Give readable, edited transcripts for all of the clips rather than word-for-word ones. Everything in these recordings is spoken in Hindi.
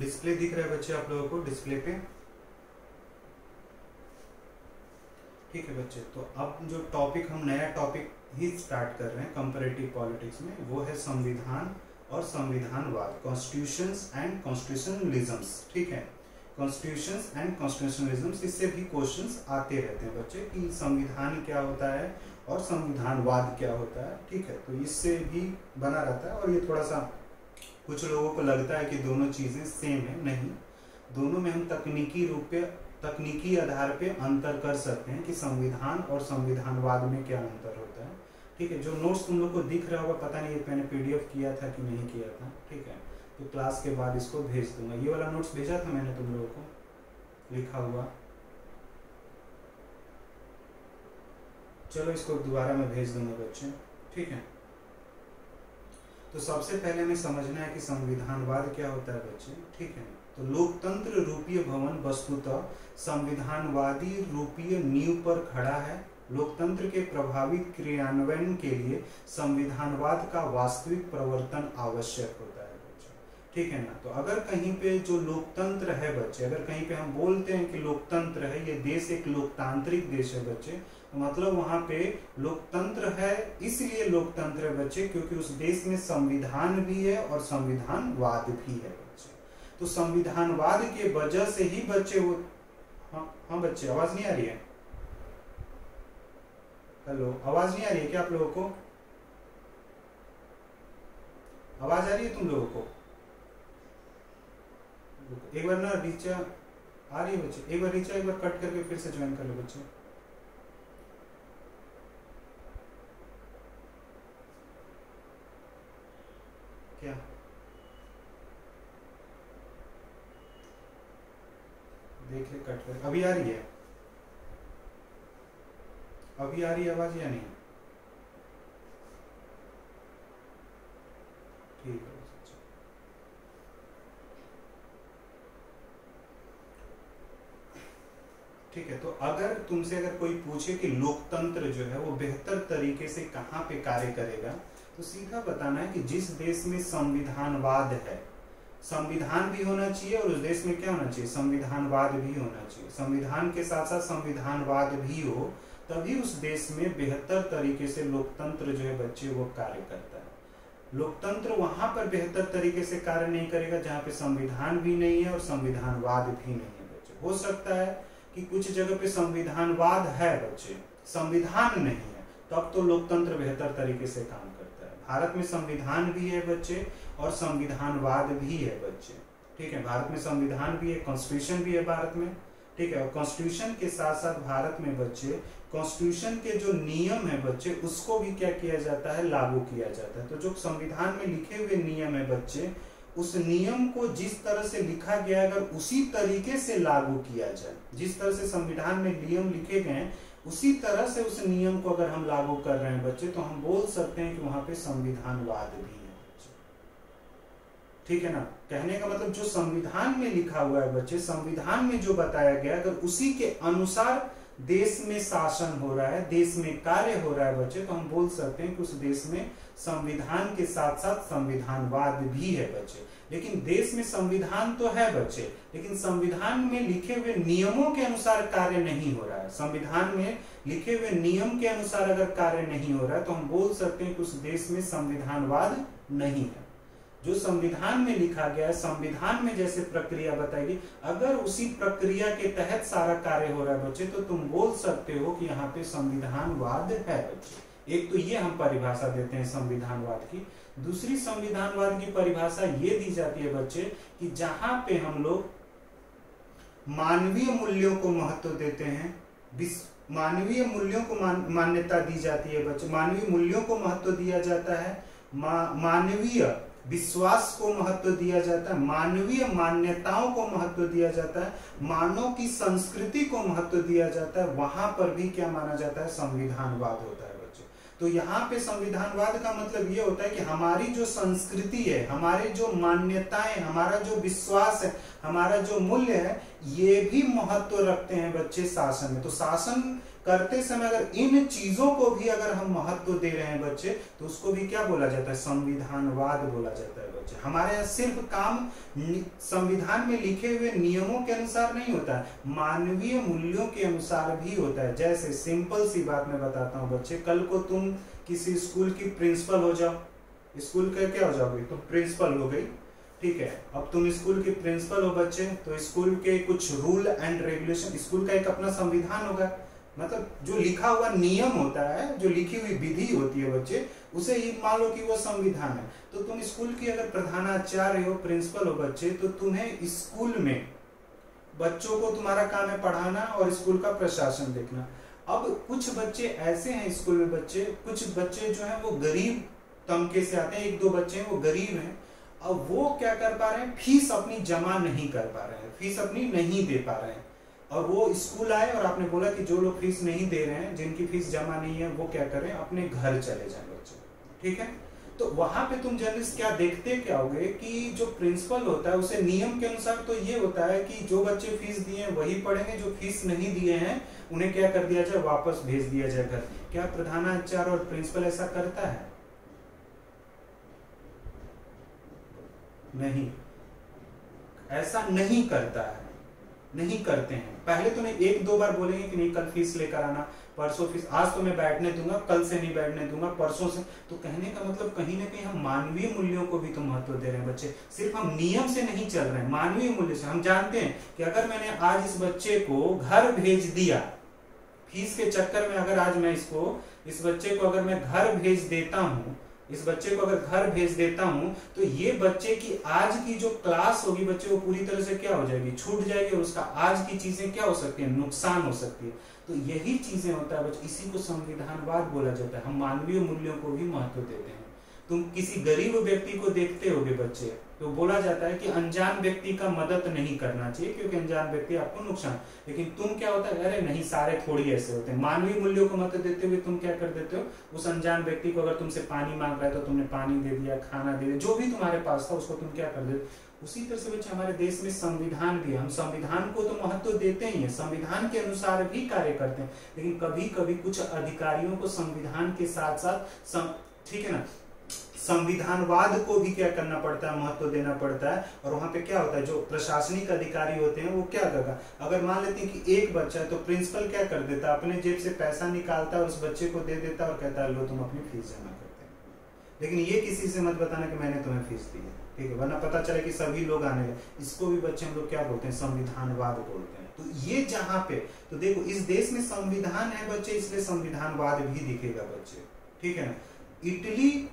डिस्प्ले दिख रहा है बच्चे आप लोगों को डिस्प्ले पे? ठीक है बच्चे, तो अब जो टॉपिक हम नया टॉपिक ही स्टार्ट कर रहे हैं कंपैरेटिव पॉलिटिक्स में, वो है संविधान और संविधानवाद, कॉन्स्टिट्यूशंस एंड कॉन्स्टिट्यूशनलिज्म्स। ठीक है, कॉन्स्टिट्यूशंस एंड कॉन्स्टिट्यूशनलिज्म्स, इससे भी क्वेश्चंस आते रहते हैं बच्चे कि संविधान क्या होता है और संविधानवाद क्या होता है। ठीक है, तो इससे भी बना रहता है। और ये थोड़ा सा कुछ लोगों को लगता है कि दोनों चीजें सेम है, नहीं, दोनों में हम तकनीकी आधार पे अंतर कर सकते हैं कि संविधान और संविधानवाद में क्या अंतर होता है। ठीक है, जो नोट्स तुम लोग को दिख रहा होगा, पता नहीं मैंने पीडीएफ किया था कि नहीं किया था। ठीक है, तो क्लास के बाद इसको भेज दूंगा। ये वाला नोट्स भेजा था मैंने तुम लोगों को लिखा हुआ, चलो इसको दोबारा मैं भेज दूंगा बच्चे। ठीक है, तो सबसे पहले हमें समझना है कि संविधानवाद क्या होता है बच्चे। ठीक है, तो लोकतंत्र रूपीय भवन वस्तुतः संविधानवादी रूपीय नींव पर खड़ा है। लोकतंत्र के प्रभावित क्रियान्वयन के लिए संविधानवाद का वास्तविक प्रवर्तन आवश्यक होता है बच्चे। ठीक है ना, तो अगर कहीं पे जो लोकतंत्र है बच्चे, अगर कहीं पे हम बोलते हैं कि लोकतंत्र है, ये देश एक लोकतांत्रिक देश है बच्चे, तो मतलब वहां पे लोकतंत्र है, इसलिए लोकतंत्र है बच्चे क्योंकि उस देश में संविधान भी है और संविधानवाद भी है बच्चे। तो संविधानवाद के वजह से ही बच्चे वो, हाँ बच्चे, आवाज नहीं आ रही है? हेलो, आवाज नहीं आ रही है क्या आप लोगों को? आवाज आ रही है तुम लोगों को? एक बार ना रीचा आ रही है बच्चे, एक बार रीचा एक बार कट करके फिर से ज्वाइन कर लो बच्चे। क्या देख ले, कट कर, अभी आ रही है? अभी आ रही है आवाज या नहीं? ठीक है, ठीक है, तो अगर तुमसे अगर कोई पूछे कि लोकतंत्र जो है वो बेहतर तरीके से कहाँ पे कार्य करेगा, तो सीधा बताना है कि जिस देश में संविधानवाद है, संविधान भी होना चाहिए और उस देश में क्या होना चाहिए, संविधानवाद भी होना चाहिए। संविधान के साथ साथ संविधानवाद भी हो, तभी उस देश में बेहतर तरीके से लोकतंत्र जो है बच्चे वो कार्य करता है। लोकतंत्र वहां पर बेहतर तरीके से कार्य नहीं करेगा जहां पे संविधान भी नहीं है और संविधानवाद भी नहीं है बच्चे। हो सकता है कि कुछ जगह पे संविधानवाद है बच्चे, संविधान नहीं है, तब तो लोकतंत्र बेहतर तरीके से काम करता है। भारत में संविधान भी है बच्चे और संविधानवाद भी है बच्चे। ठीक है, भारत में संविधान भी है, कॉन्स्टिट्यूशन भी है भारत में। ठीक है, और कॉन्स्टिट्यूशन के साथ साथ भारत में बच्चे कॉन्स्टिट्यूशन के जो नियम है बच्चे, उसको भी क्या किया जाता है, लागू किया जाता है। तो जो संविधान में लिखे हुए नियम है बच्चे, उस नियम को जिस तरह से लिखा गया है अगर उसी तरीके से लागू किया जाए, जिस तरह से संविधान में नियम लिखे गए उसी तरह से उस नियम को अगर हम लागू कर रहे हैं बच्चे, तो हम बोल सकते हैं कि वहां पे संविधानवाद भी है बच्चे। ठीक है ना, कहने का मतलब जो संविधान में लिखा हुआ है बच्चे, संविधान में जो बताया गया अगर उसी के अनुसार देश में शासन हो रहा है, देश में कार्य हो रहा है बच्चे, तो हम बोल सकते हैं कि उस देश में संविधान के साथ साथ संविधानवाद भी है बच्चे। लेकिन देश में संविधान तो है बच्चे, लेकिन संविधान में लिखे हुए नियमों के अनुसार कार्य नहीं हो रहा है। संविधान में लिखे हुए नियम के अनुसार अगर कार्य नहीं हो रहा है, तो हम बोल सकते हैं कि उस देश में संविधानवाद नहीं है। जो संविधान में लिखा गया है, संविधान में जैसे प्रक्रिया बताएगी, अगर उसी प्रक्रिया के तहत सारा कार्य हो रहा है बच्चे, तो तुम बोल सकते हो कि यहाँ पे संविधानवाद है बच्चे। एक तो ये हम परिभाषा देते हैं संविधानवाद की। दूसरी संविधानवाद की परिभाषा ये दी जाती है बच्चे कि जहां पे हम लोग मानवीय मूल्यों को महत्व देते हैं, मानवीय मूल्यों को मान्यता दी जाती है बच्चे, मानवीय मूल्यों को महत्व दिया जाता है, मानवीय विश्वास को महत्व दिया जाता है, मानवीय मान्यताओं को महत्व दिया जाता है, मानव की संस्कृति को महत्व दिया जाता है, वहां पर भी क्या माना जाता है, संविधानवाद होता है बच्चे। तो यहाँ पे संविधानवाद का मतलब ये होता है कि हमारी जो संस्कृति है, हमारी जो मान्यताएं, हमारा जो विश्वास है, हमारा जो मूल्य है ये भी महत्व रखते हैं बच्चे शासन में। तो शासन करते समय अगर इन चीजों को भी अगर हम महत्व दे रहे हैं बच्चे, तो उसको भी क्या बोला जाता है, संविधानवाद बोला जाता है बच्चे। हमारे यहाँ सिर्फ काम संविधान में लिखे हुए नियमों के अनुसार नहीं होता है, मानवीय मूल्यों के अनुसार भी होता है। जैसे सिंपल सी बात मैं बताता हूँ बच्चे, कल को तुम किसी स्कूल की प्रिंसिपल हो जाओ, स्कूल का क्या हो जाओगे, तुम प्रिंसिपल हो गई, ठीक है। अब तुम स्कूल की प्रिंसिपल हो बच्चे, तो स्कूल के कुछ रूल एंड रेगुलेशन, स्कूल का एक अपना संविधान होगा, मतलब जो लिखा हुआ नियम होता है, जो लिखी हुई विधि होती है बच्चे, उसे ही मान लो कि वो संविधान है। तो तुम स्कूल की अगर प्रधानाचार्य हो, प्रिंसिपल हो बच्चे, तो तुम्हें स्कूल में बच्चों को तुम्हारा काम है पढ़ाना और स्कूल का प्रशासन देखना। अब कुछ बच्चे ऐसे हैं स्कूल में बच्चे, कुछ बच्चे जो है वो गरीब तबके से आते हैं, एक दो बच्चे हैं वो गरीब हैं। अब वो क्या कर पा रहे हैं, फीस अपनी जमा नहीं कर पा रहे हैं, फीस अपनी नहीं दे पा रहे हैं। और वो स्कूल आए और आपने बोला कि जो लोग फीस नहीं दे रहे हैं, जिनकी फीस जमा नहीं है, वो क्या करें, अपने घर चले जाएं बच्चे, ठीक है। तो वहां पे तुम जर्नलिस्ट क्या देखते क्या होगे कि जो प्रिंसिपल होता है उसे नियम के अनुसार तो ये होता है कि जो बच्चे फीस दिए हैं वही पढ़ेंगे, जो फीस नहीं दिए हैं उन्हें क्या कर दिया जाए, वापस भेज दिया जाए घर। क्या प्रधानाचार्य और प्रिंसिपल ऐसा करता है? नहीं, ऐसा नहीं करता है, नहीं करते हैं। पहले तो नहीं, एक दो बार बोलेंगे कि नहीं कल फीस लेकर आना, परसों फीस, आज तो मैं बैठने दूंगा, कल से नहीं बैठने दूंगा, परसों से। तो कहने का मतलब कहीं ना कहीं हम मानवीय मूल्यों को भी तो महत्व दे रहे हैं बच्चे, सिर्फ हम नियम से नहीं चल रहे हैं, मानवीय मूल्य से। हम जानते हैं कि अगर मैंने आज इस बच्चे को घर भेज दिया, फीस के चक्कर में अगर आज मैं इस बच्चे को अगर मैं घर भेज देता हूँ, इस बच्चे को अगर घर भेज देता हूं, तो ये बच्चे की आज की जो क्लास होगी बच्चे वो पूरी तरह से क्या हो जाएगी, छूट जाएगी, और उसका आज की चीजें क्या हो सकती है, नुकसान हो सकती है। तो यही चीजें होता है बच्चे, इसी को संविधानवाद बोला जाता है। हम मानवीय मूल्यों को भी महत्व देते हैं। तुम किसी गरीब व्यक्ति को देखते होगे बच्चे, तो बोला जाता है कि अनजान व्यक्ति का मदद नहीं करना चाहिए क्योंकि अनजान व्यक्ति आपको नुकसान, लेकिन तुम क्या होता है, अरे नहीं सारे थोड़ी ऐसे होते हैं। मानवीय मूल्यों को महत्व देते हुए तुम क्या कर देते हो, उस अनजान व्यक्ति को अगर तुमसे पानी मांग रहा है तो तुमने पानी दे दिया, खाना दे दिया, जो भी तुम्हारे पास था उसको तुम क्या कर देते। उसी तरह से बच्चे हमारे देश में संविधान भी, हम संविधान को तो महत्व देते ही हैं, संविधान के अनुसार भी कार्य करते हैं, लेकिन कभी कभी कुछ अधिकारियों को संविधान के साथ साथ, ठीक है ना, संविधानवाद को भी क्या करना पड़ता है, महत्व देना पड़ता है। और वहां पे क्या होता है, जो प्रशासनिक अधिकारी होते हैं वो क्या करता है, अगर मान लेते हैं कि एक बच्चा है तो प्रिंसिपल क्या कर देता है, अपने जेब से पैसा निकालता है, उस बच्चे को दे देता है और कहता है लो तुम अपनी फीस जमा करते हैं। लेकिन ये किसी से मत बताना कि मैंने तुम्हें फीस दी है, ठीक है, वरना पता चले कि सभी लोग आने लगे। इसको भी बच्चे हम लोग क्या बोलते हैं, संविधानवाद बोलते हैं। तो ये जहां पे, तो देखो इस देश में संविधान है बच्चे, इसलिए संविधानवाद भी दिखेगा बच्चे, ठीक है ना। इटली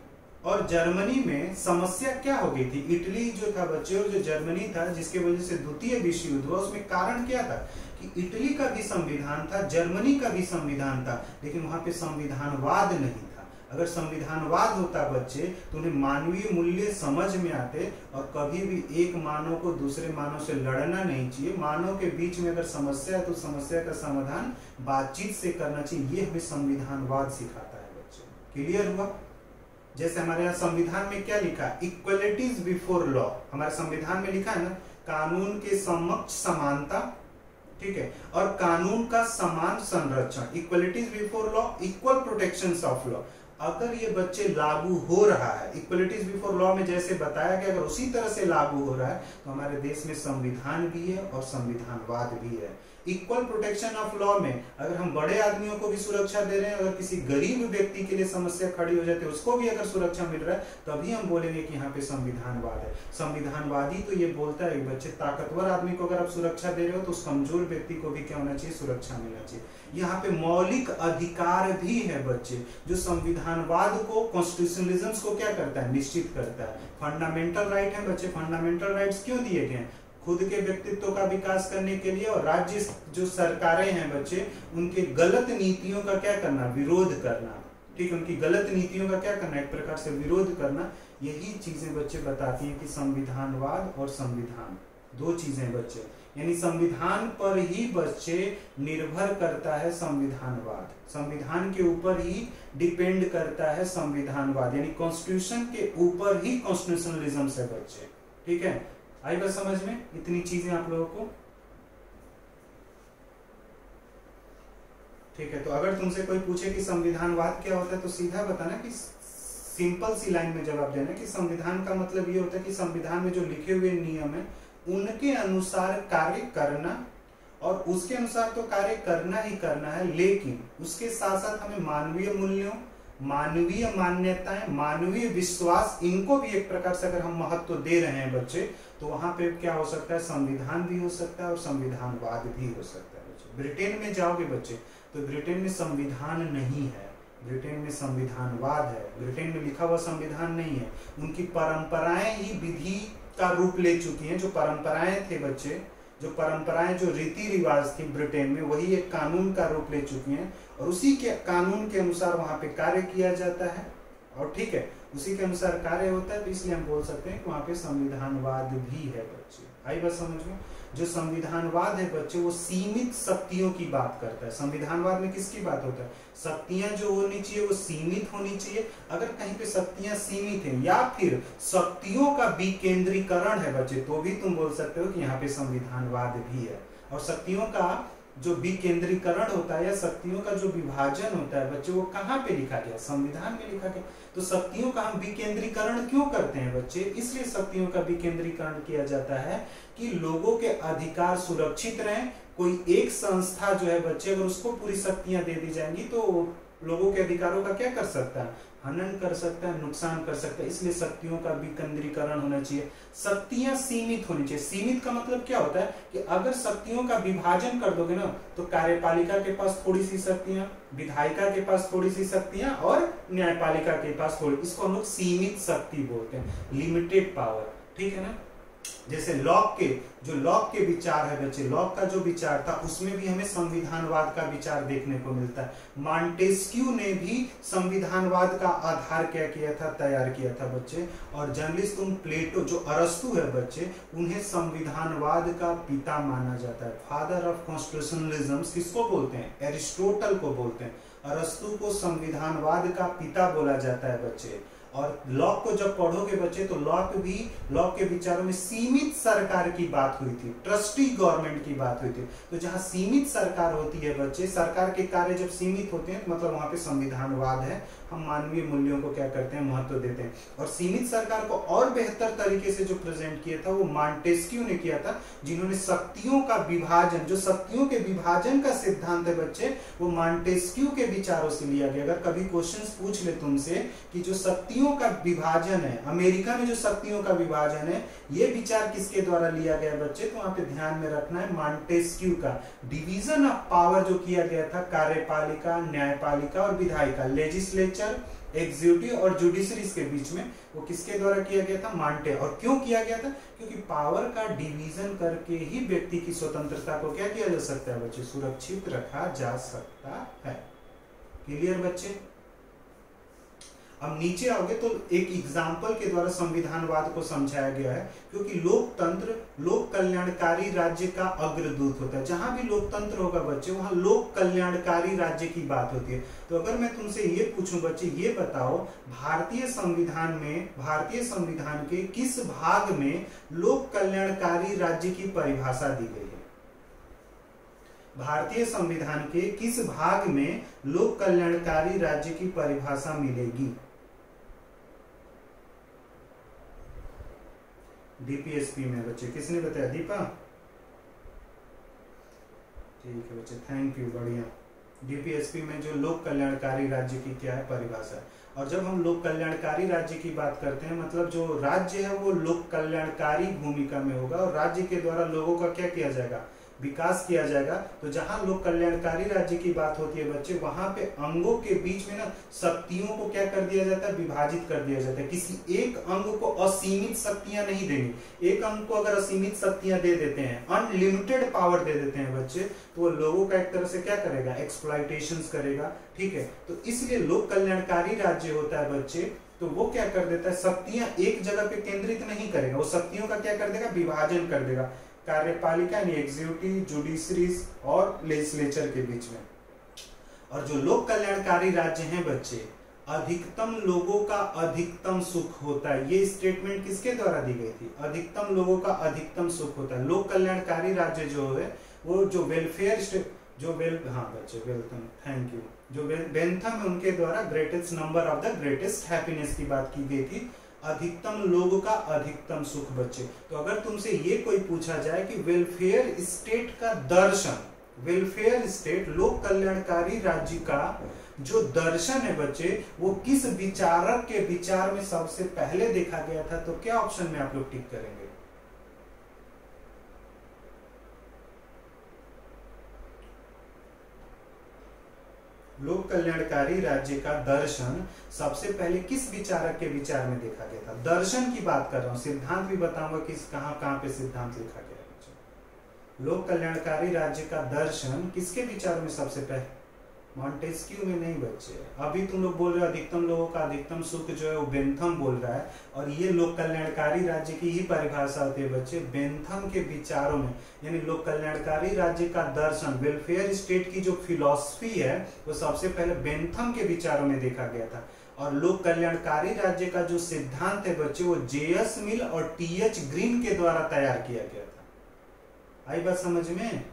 और जर्मनी में समस्या क्या हो गई थी, इटली जो था बच्चे और जो जर्मनी था, जिसके वजह से द्वितीय विश्व युद्ध हुआ, उसमें कारण क्या था कि इटली का भी संविधान था, जर्मनी का भी संविधान था, लेकिन वहां पे संविधानवाद नहीं था। अगर संविधानवाद होता बच्चे तो उन्हें मानवीय मूल्य समझ में आते, और कभी भी एक मानव को दूसरे मानव से लड़ना नहीं चाहिए। मानव के बीच में अगर समस्या है तो समस्या का समाधान बातचीत से करना चाहिए, ये हमें संविधानवाद सिखाता है बच्चे। क्लियर हुआ? जैसे हमारे यहाँ संविधान में क्या लिखा है, इक्वलिटीज बिफोर लॉ, हमारे संविधान में लिखा है ना, कानून के समक्ष समानता, ठीक है, और कानून का समान संरक्षण, equalities before law, equal protection of law. अगर ये बच्चे लागू हो रहा है, इक्वलिटीज बिफोर लॉ में जैसे बताया गया, अगर उसी तरह से लागू हो रहा है तो हमारे देश में संविधान भी है और संविधानवाद भी है। इक्वल प्रोटेक्शन ऑफ लॉ में अगर हम बड़े आदमियों को भी सुरक्षा दे रहे हैं, अगर किसी गरीब व्यक्ति के लिए समस्या खड़ी हो जाती है उसको भी अगर सुरक्षा मिल रहा है, तभी हम बोलेंगे कि यहाँ पे संविधानवाद है। संविधानवादी तो ये बोलता है बच्चे, ताकतवर आदमी को अगर आप सुरक्षा दे रहे हो तो उस कमजोर व्यक्ति को भी क्या होना चाहिए, सुरक्षा मिलना चाहिए। यहाँ पे मौलिक अधिकार भी है बच्चे, जो संविधानवाद को, कॉन्स्टिट्यूशनलिज्म को क्या करता है, निश्चित करता है। फंडामेंटल राइट है बच्चे, फंडामेंटल राइट्स क्यों दिए गए हैं, खुद के व्यक्तित्व का विकास करने के लिए, और राज्य जो सरकारें हैं बच्चे उनके गलत नीतियों का क्या करना, विरोध करना, ठीक, उनकी गलत नीतियों का क्या करना, एक प्रकार से विरोध करना। यही चीजें बच्चे बताती हैं कि संविधानवाद और संविधान दो चीजें बच्चे, यानी संविधान पर ही बच्चे निर्भर करता है संविधानवाद, संविधान के ऊपर ही डिपेंड करता है संविधानवाद, यानी कॉन्स्टिट्यूशन के ऊपर ही कॉन्स्टिट्यूशनलिज्म है बच्चे, ठीक है। आई बात समझ में? इतनी चीजें आप लोगों को ठीक है। तो अगर तुमसे कोई पूछे कि संविधानवाद क्या होता है तो सीधा बताना कि सिंपल सी लाइन में जवाब देना कि संविधान का मतलब ये होता है कि संविधान में जो लिखे हुए नियम है उनके अनुसार कार्य करना, और उसके अनुसार तो कार्य करना ही करना है, लेकिन उसके साथ साथ हमें मानवीय मूल्यों, मानवीय मान्यताएं, मानवीय विश्वास, इनको भी एक प्रकार से अगर हम महत्व दे रहे हैं बच्चे, तो वहां पे क्या हो सकता है, संविधान भी हो सकता है और संविधानवाद भी हो सकता है बच्चे। ब्रिटेन में जाओगे बच्चे तो ब्रिटेन में संविधान नहीं है, ब्रिटेन में संविधानवाद है। ब्रिटेन में लिखा हुआ संविधान नहीं है, उनकी परंपराएं ही विधि का रूप ले चुकी हैं। जो परंपराएं थे बच्चे, जो परंपराएं, जो रीति रिवाज थी ब्रिटेन में, वही एक कानून का रूप ले चुकी हैं और उसी के कानून के अनुसार वहां पे कार्य किया जाता है। और ठीक है, उसी के अनुसार कार्य होता है, तो इसलिए हम बोल सकते हैं कि वहां पे संविधानवाद भी है बच्चे। आई बात समझ में? जो संविधानवाद है बच्चे वो सीमित शक्तियों की बात करता है। संविधानवाद में किसकी बात होता है? शक्तियां जो होनी चाहिए वो सीमित होनी चाहिए। अगर कहीं पे शक्तियां सीमित हैं या फिर शक्तियों का विकेंद्रीकरण है बच्चे, तो भी तुम बोल सकते हो कि यहाँ पे संविधानवाद भी है। और शक्तियों का जो विकेंद्रीकरण होता है या शक्तियों का जो विभाजन होता है बच्चे, वो कहाँ पे लिखा गया? संविधान में लिखा गया। तो शक्तियों का हम विकेंद्रीकरण क्यों करते हैं बच्चे? इसलिए शक्तियों का विकेंद्रीकरण किया जाता है कि लोगों के अधिकार सुरक्षित रहें। कोई एक संस्था जो है बच्चे, अगर उसको पूरी शक्तियां दे दी जाएंगी तो लोगों के अधिकारों का क्या कर सकता है? हनन कर सकता है, नुकसान कर सकता है। इसलिए शक्तियों का विकेंद्रीकरण होना चाहिए। शक्तियां सीमित होनी चाहिए। सीमित का मतलब क्या होता है कि अगर शक्तियों का विभाजन कर दोगे ना, तो कार्यपालिका के पास थोड़ी सी शक्तियां, विधायिका के पास थोड़ी सी शक्तियां और न्यायपालिका के पास थोड़ी, इसको हम लोग सीमित शक्ति बोलते हैं, लिमिटेड पावर। ठीक है ना? जैसे लॉक के विचार है बच्चे, लॉक का जो विचार था उसमें भी हमें संविधानवाद का विचार देखने को मिलता है। मॉन्टेस्क्यू ने भी संविधानवाद का आधार क्या किया था? तैयार किया था बच्चे। और जर्नलिस्ट तुम प्लेटो, जो अरस्तु है बच्चे, उन्हें संविधानवाद का पिता माना जाता है। फादर ऑफ कॉन्स्टिट्यूशनलिज्म किसको बोलते हैं? एरिस्टोटल को बोलते हैं। अरस्तु को संविधानवाद का पिता बोला जाता है बच्चे। और लॉक को जब पढ़ोगे बच्चे तो लॉक के विचारों में सीमित सरकार की बात हुई थी, ट्रस्टी गवर्नमेंट की बात हुई थी। तो जहां सीमित सरकार होती है बच्चे, सरकार के कार्य जब सीमित होते हैं तो मतलब वहां पे संविधानवाद है। हम मानवीय मूल्यों को क्या करते हैं? महत्व देते हैं। और सीमित सरकार को और बेहतर तरीके से जो प्रेजेंट किया था वो मॉन्टेस्क्यू ने किया था, जिन्होंने शक्तियों का विभाजन, जो शक्तियों के विभाजन का सिद्धांत है बच्चे, वो मॉन्टेस्क्यू के विचारों से लिया गया। अगर कभी क्वेश्चंस पूछ ले तुमसे कि जो शक्तियों का विभाजन है, अमेरिका में जो शक्तियों का विभाजन है, ये विचार किसके द्वारा लिया गया बच्चे, तो वहां पे ध्यान में रखना है मॉन्टेस्क्यू का। डिवीजन ऑफ पावर जो किया गया था, कार्यपालिका, न्यायपालिका और विधायिका, लेजिस्लेचर, एग्जीक्यूटिव और जुडिशरी के बीच में, वो किसके द्वारा किया गया था? मॉन्टे। और क्यों किया गया था? क्योंकि पावर का डिवीजन करके ही व्यक्ति की स्वतंत्रता को क्या किया जा सकता है बच्चे? सुरक्षित रखा जा सकता है। क्लियर बच्चे? अब नीचे आओगे तो एक एग्जाम्पल के द्वारा संविधानवाद को समझाया गया है, क्योंकि लोकतंत्र लोक कल्याणकारी राज्य का अग्रदूत होता है। जहां भी लोकतंत्र होगा बच्चे, वहां लोक कल्याणकारी राज्य की बात होती है। तो अगर मैं तुमसे ये पूछूं बच्चे, ये बताओ भारतीय संविधान के किस भाग में लोक कल्याणकारी राज्य की परिभाषा दी गई है? भारतीय संविधान के किस भाग में लोक कल्याणकारी राज्य की परिभाषा मिलेगी? डीपीएसपी में बच्चे, किसने बताया? दीपा? ठीक है बच्चे, थैंक यू, बढ़िया। डीपीएसपी में जो लोक कल्याणकारी राज्य की क्या है? परिभाषा। और जब हम लोक कल्याणकारी राज्य की बात करते हैं, मतलब जो राज्य है वो लोक कल्याणकारी भूमिका में होगा और राज्य के द्वारा लोगों का क्या किया जाएगा? विकास किया जाएगा। तो जहां लोक कल्याणकारी राज्य की बात होती है बच्चे, वहां पे अंगों के बीच में ना शक्तियों को क्या कर दिया जाता है? विभाजित कर दिया जाता है। किसी एक अंग को असीमित शक्तियां नहीं देंगे। एक अंग को अगर असीमित शक्तियां दे देते हैं, अनलिमिटेड पावर दे देते हैं बच्चे, तो वो लोगों का एक तरह से क्या करेगा? एक्सप्लॉयटेशन करेगा। ठीक है, तो इसलिए लोक कल्याणकारी राज्य होता है बच्चे, तो वो क्या कर देता है? शक्तियां एक जगह पे केंद्रित नहीं करेगा, वो शक्तियों का क्या कर देगा? विभाजन कर देगा। कार्यपालिका यानी एग्जीक्यूटिव, जुडिशरीज और लेजिस्लेचर के बीच में। और जो लोक कल्याणकारी राज्य हैं बच्चे, अधिकतम लोगों का अधिकतम सुख होता है। ये स्टेटमेंट किसके द्वारा दी गई थी? अधिकतम लोगों का अधिकतम सुख होता है। लोक कल्याणकारी राज्य जो है वो जो वेलफेयर हाँ बच्चे वेलकम, थैंक यू, जो बेंथम है उनके द्वारा greatest number of the greatest happiness की बात की गई थी। अधिकतम लोगों का अधिकतम सुख बच्चे। तो अगर तुमसे ये कोई पूछा जाए कि वेलफेयर स्टेट का दर्शन, वेलफेयर स्टेट लोक कल्याणकारी राज्य का जो दर्शन है बच्चे, वो किस विचारक के विचार में सबसे पहले देखा गया था, तो क्या ऑप्शन में आप लोग टिक करेंगे? लोक कल्याणकारी राज्य का दर्शन सबसे पहले किस विचारक के विचार में देखा गया था? दर्शन की बात कर रहा हूं, सिद्धांत भी बताऊंगा किस कहां पे सिद्धांत लिखा गया है। लोक कल्याणकारी राज्य का दर्शन किसके विचार में सबसे पहले? मॉन्टेस्क्यू में नहीं बच्चे। अभी तुम लोग बोल रहे हो अधिकतम लोगों का अधिकतम सुख जो है वो बेंथम बोल रहा है, और ये लोक कल्याणकारी राज्य की ही परिभाषा होती है बच्चे। बेंथम के विचारों में, यानी लोक कल्याणकारी राज्य का दर्शन, वेलफेयर स्टेट की जो फिलॉसफी है वो सबसे पहले बेंथम के विचारों में देखा गया था। और लोक कल्याणकारी राज्य का जो सिद्धांत है बच्चे वो जेएस मिल और टीएच ग्रीन के द्वारा तैयार किया गया था। आई बात समझ में?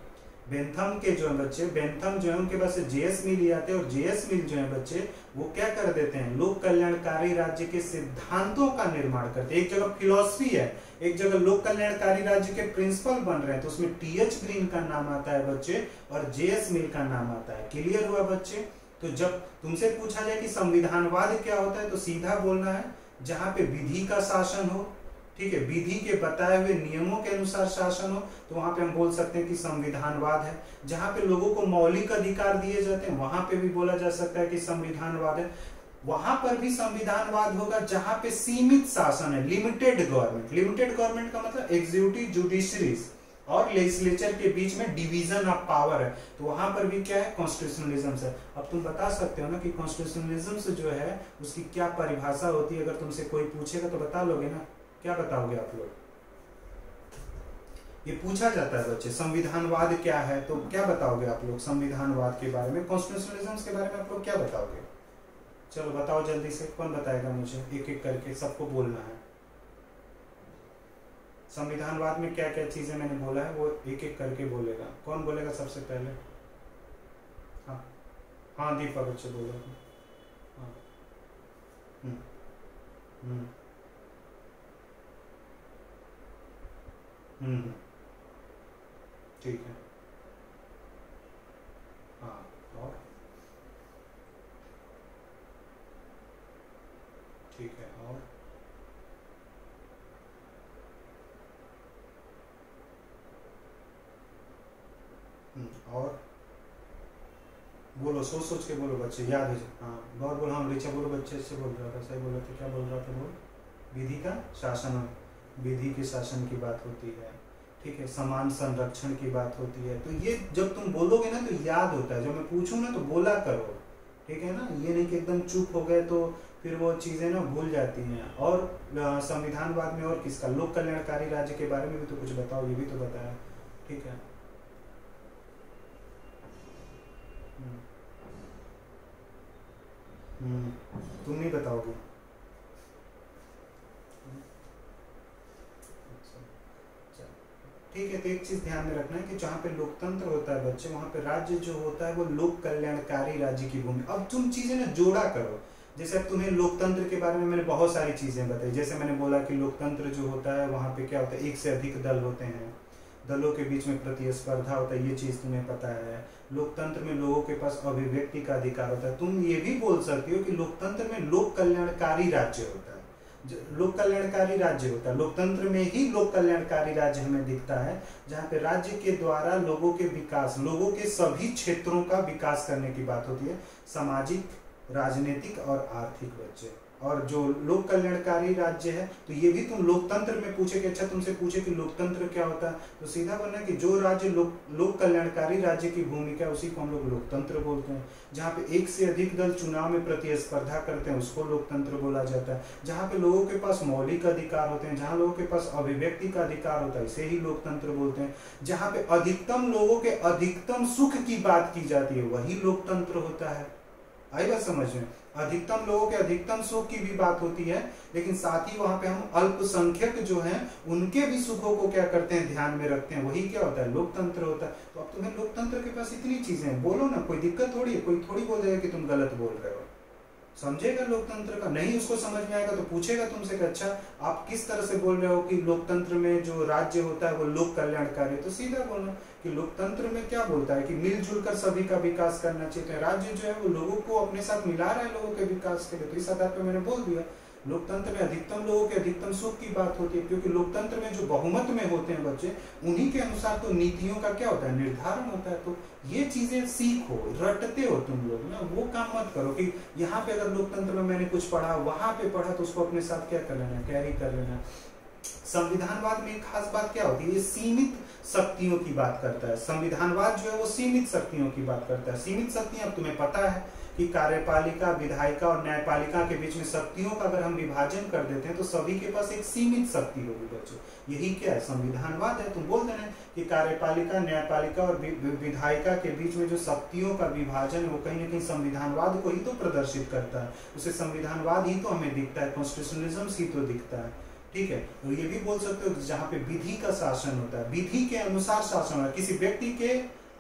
बेंथम के जो है बच्चे, बेंथम जो है उनके पास जेएस मिल आते हैं, और जेएस मिल जो है बच्चे वो क्या कर देते हैं? लोक कल्याणकारी राज्य के सिद्धांतों का निर्माण करते हैं। एक जगह फिलॉसफी है, एक जगह लोक कल्याणकारी राज्य के प्रिंसिपल बन रहे हैं, तो उसमें टीएच ग्रीन का नाम आता है बच्चे और जेएस मिल का नाम आता है। क्लियर हुआ बच्चे? तो जब तुमसे पूछा जाए कि संविधानवाद क्या होता है, तो सीधा बोलना है जहां पे विधि का शासन हो, ठीक है, विधि के बताए हुए नियमों के अनुसार शासन हो, तो वहां पे हम बोल सकते हैं कि संविधानवाद है। जहां पे लोगों को मौलिक अधिकार दिए जाते हैं वहां पे भी बोला जा सकता है कि संविधानवाद है। वहां पर भी संविधानवाद होगा जहां पे सीमित शासन है, लिमिटेड गवर्नमेंट। लिमिटेड गवर्नमेंट का मतलब एग्जीक्यूटिव, जुडिशरी और लेजिस्लेचर के बीच में डिवीजन ऑफ पावर है, तो वहां पर भी क्या है? कॉन्स्टिट्यूशनलिज्म है। अब तुम बता सकते हो ना कि कॉन्स्टिट्यूशनलिज्म से जो है उसकी क्या परिभाषा होती है? अगर तुमसे कोई पूछेगा तो बता लोगे ना? क्या बताओगे आप लोग? ये पूछा जाता है बच्चे, संविधानवाद क्या है, तो क्या बताओगे आप लोग संविधानवाद के बारे में? कॉन्स्टिट्यूशनलिज्म के बारे में आप लोग क्या बताओगे? चलो बताओ जल्दी से, कौन बताएगा मुझे? एक एक करके सबको बोलना है। संविधानवाद में क्या क्या चीजें मैंने बोला है वो एक एक करके बोलेगा। कौन बोलेगा सबसे पहले? हाँ हाँ दीपक बच्चे बोलो। हाँ ठीक है। हाँ और ठीक है, और और बोलो, सोच सोच के बोलो बच्चे, याद है? हाँ गौर बोलो। हाँ रिचा बोलो, बच्चे से बोल रहा था, सही बोला था। क्या बोल रहा था? बोल, विधि का शासन, विधि के शासन की बात होती है, ठीक है, समान संरक्षण की बात होती है। तो ये जब तुम बोलोगे ना तो याद होता है, जब मैं पूछूं ना तो बोला करो, ठीक है ना? ये नहीं कि एकदम चुप हो गए तो फिर वो चीजें ना भूल जाती हैं। और संविधानवाद में और किसका? लोक कल्याणकारी राज्य के बारे में भी तो कुछ बताओ, ये भी तो बताया, ठीक है। तुम नहीं बताओगे? ठीक है, तो एक चीज ध्यान में रखना है कि जहाँ पे लोकतंत्र होता है बच्चे, वहां पे राज्य जो होता है वो लोक कल्याणकारी राज्य की भूमि। अब तुम चीजें ना जोड़ा करो, जैसे अब तुम्हें लोकतंत्र के बारे में मैंने बहुत सारी चीजें बताई। जैसे मैंने बोला कि लोकतंत्र जो होता है वहां पे क्या होता है? एक से अधिक दल होते हैं, दलों के बीच में प्रतिस्पर्धा होता है, ये चीज तुम्हें पता है। लोकतंत्र में लोगों के पास अभिव्यक्ति का अधिकार होता है। तुम ये भी बोल सकती हो कि लोकतंत्र में लोक कल्याणकारी राज्य होता है, लोक कल्याणकारी राज्य होता है। लोकतंत्र में ही लोक कल्याणकारी राज्य हमें दिखता है, जहाँ पे राज्य के द्वारा लोगों के विकास, लोगों के सभी क्षेत्रों का विकास करने की बात होती है, सामाजिक, राजनीतिक और आर्थिक बच्चे। और जो लोक कल्याणकारी राज्य है, तो ये भी तुम लोकतंत्र में पूछे कि अच्छा तुमसे पूछे कि लोकतंत्र क्या होता है, तो सीधा बोलना कि जो राज्य लोक कल्याणकारी राज्य की भूमिका है उसी को हम लोग लोकतंत्र बोलते हैं। जहाँ पे एक से अधिक दल चुनाव में प्रतिस्पर्धा करते हैं उसको लोकतंत्र बोला जाता है। जहाँ पे लोगों के पास मौलिक अधिकार होते हैं, जहाँ लोगों के पास अभिव्यक्ति का अधिकार होता है, इसे ही लोकतंत्र बोलते हैं। जहाँ पे अधिकतम लोगों के अधिकतम सुख की बात की जाती है वही लोकतंत्र होता है। आई बात समझ में? अधिकतम लोगों के अधिकतम सुख की भी बात होती है, लेकिन साथ ही वहां पे हम अल्पसंख्यक जो हैं उनके भी सुखों को क्या करते हैं, ध्यान में रखते हैं। वही क्या होता है, लोकतंत्र होता है। तो अब तुम्हें लोकतंत्र के पास इतनी चीजें हैं, बोलो ना, कोई दिक्कत थोड़ी है, कोई थोड़ी बोल देगा कि तुम गलत बोल रहे हो। समझेगा लोकतंत्र का, नहीं उसको समझ में आएगा तो पूछेगा तुमसे कि अच्छा आप किस तरह से बोल रहे हो कि लोकतंत्र में जो राज्य होता है वो लोक कल्याणकारी, तो सीधा बोलना कि लोकतंत्र में क्या बोलता है कि मिलजुल कर सभी का विकास करना चाहिए। तो राज्य जो है वो लोगों को अपने साथ मिला रहा है लोगों के विकास के लिए। तो इस आधार पर मैंने बोल दिया लोकतंत्र में अधिकतम लोगों के अधिकतम सुख की बात होती है, क्योंकि लोकतंत्र में जो बहुमत में होते हैं बच्चे, उन्हीं के अनुसार तो नीतियों का क्या होता है, निर्धारण होता है। तो ये चीजें सीखो, रटते हो तुम लोग ना, वो काम मत करो कि यहाँ पे अगर लोकतंत्र में मैंने कुछ पढ़ा, वहां पे पढ़ा, तो उसको अपने साथ क्या कर लेना, कैरी कर लेना। संविधानवाद में एक खास बात क्या होती है, ये सीमित शक्तियों की बात करता है। संविधानवाद जो है वो सीमित शक्तियों की बात करता है। सीमित शक्तियां, अब तुम्हें पता है कि कार्यपालिका, विधायिका और न्यायपालिका के बीच में शक्तियों का अगर हम विभाजन कर देते हैं तो सभी के पास एक सीमित शक्ति होगी बच्चों। यही क्या है, संविधानवाद है। तुम बोल देना कि कार्यपालिका, न्यायपालिका और विधायिका के बीच में जो शक्तियों का विभाजन है वो कहीं ना कहीं संविधानवाद को ही तो प्रदर्शित करता है। उसे संविधानवाद ही तो हमें दिखता है, कॉन्स्टिट्यूशनलिज्म ही तो दिखता है। ठीक है, तो ये भी बोल सकते हो जहाँ पे विधि का शासन होता है, विधि के अनुसार शासन हो रहा है, किसी व्यक्ति के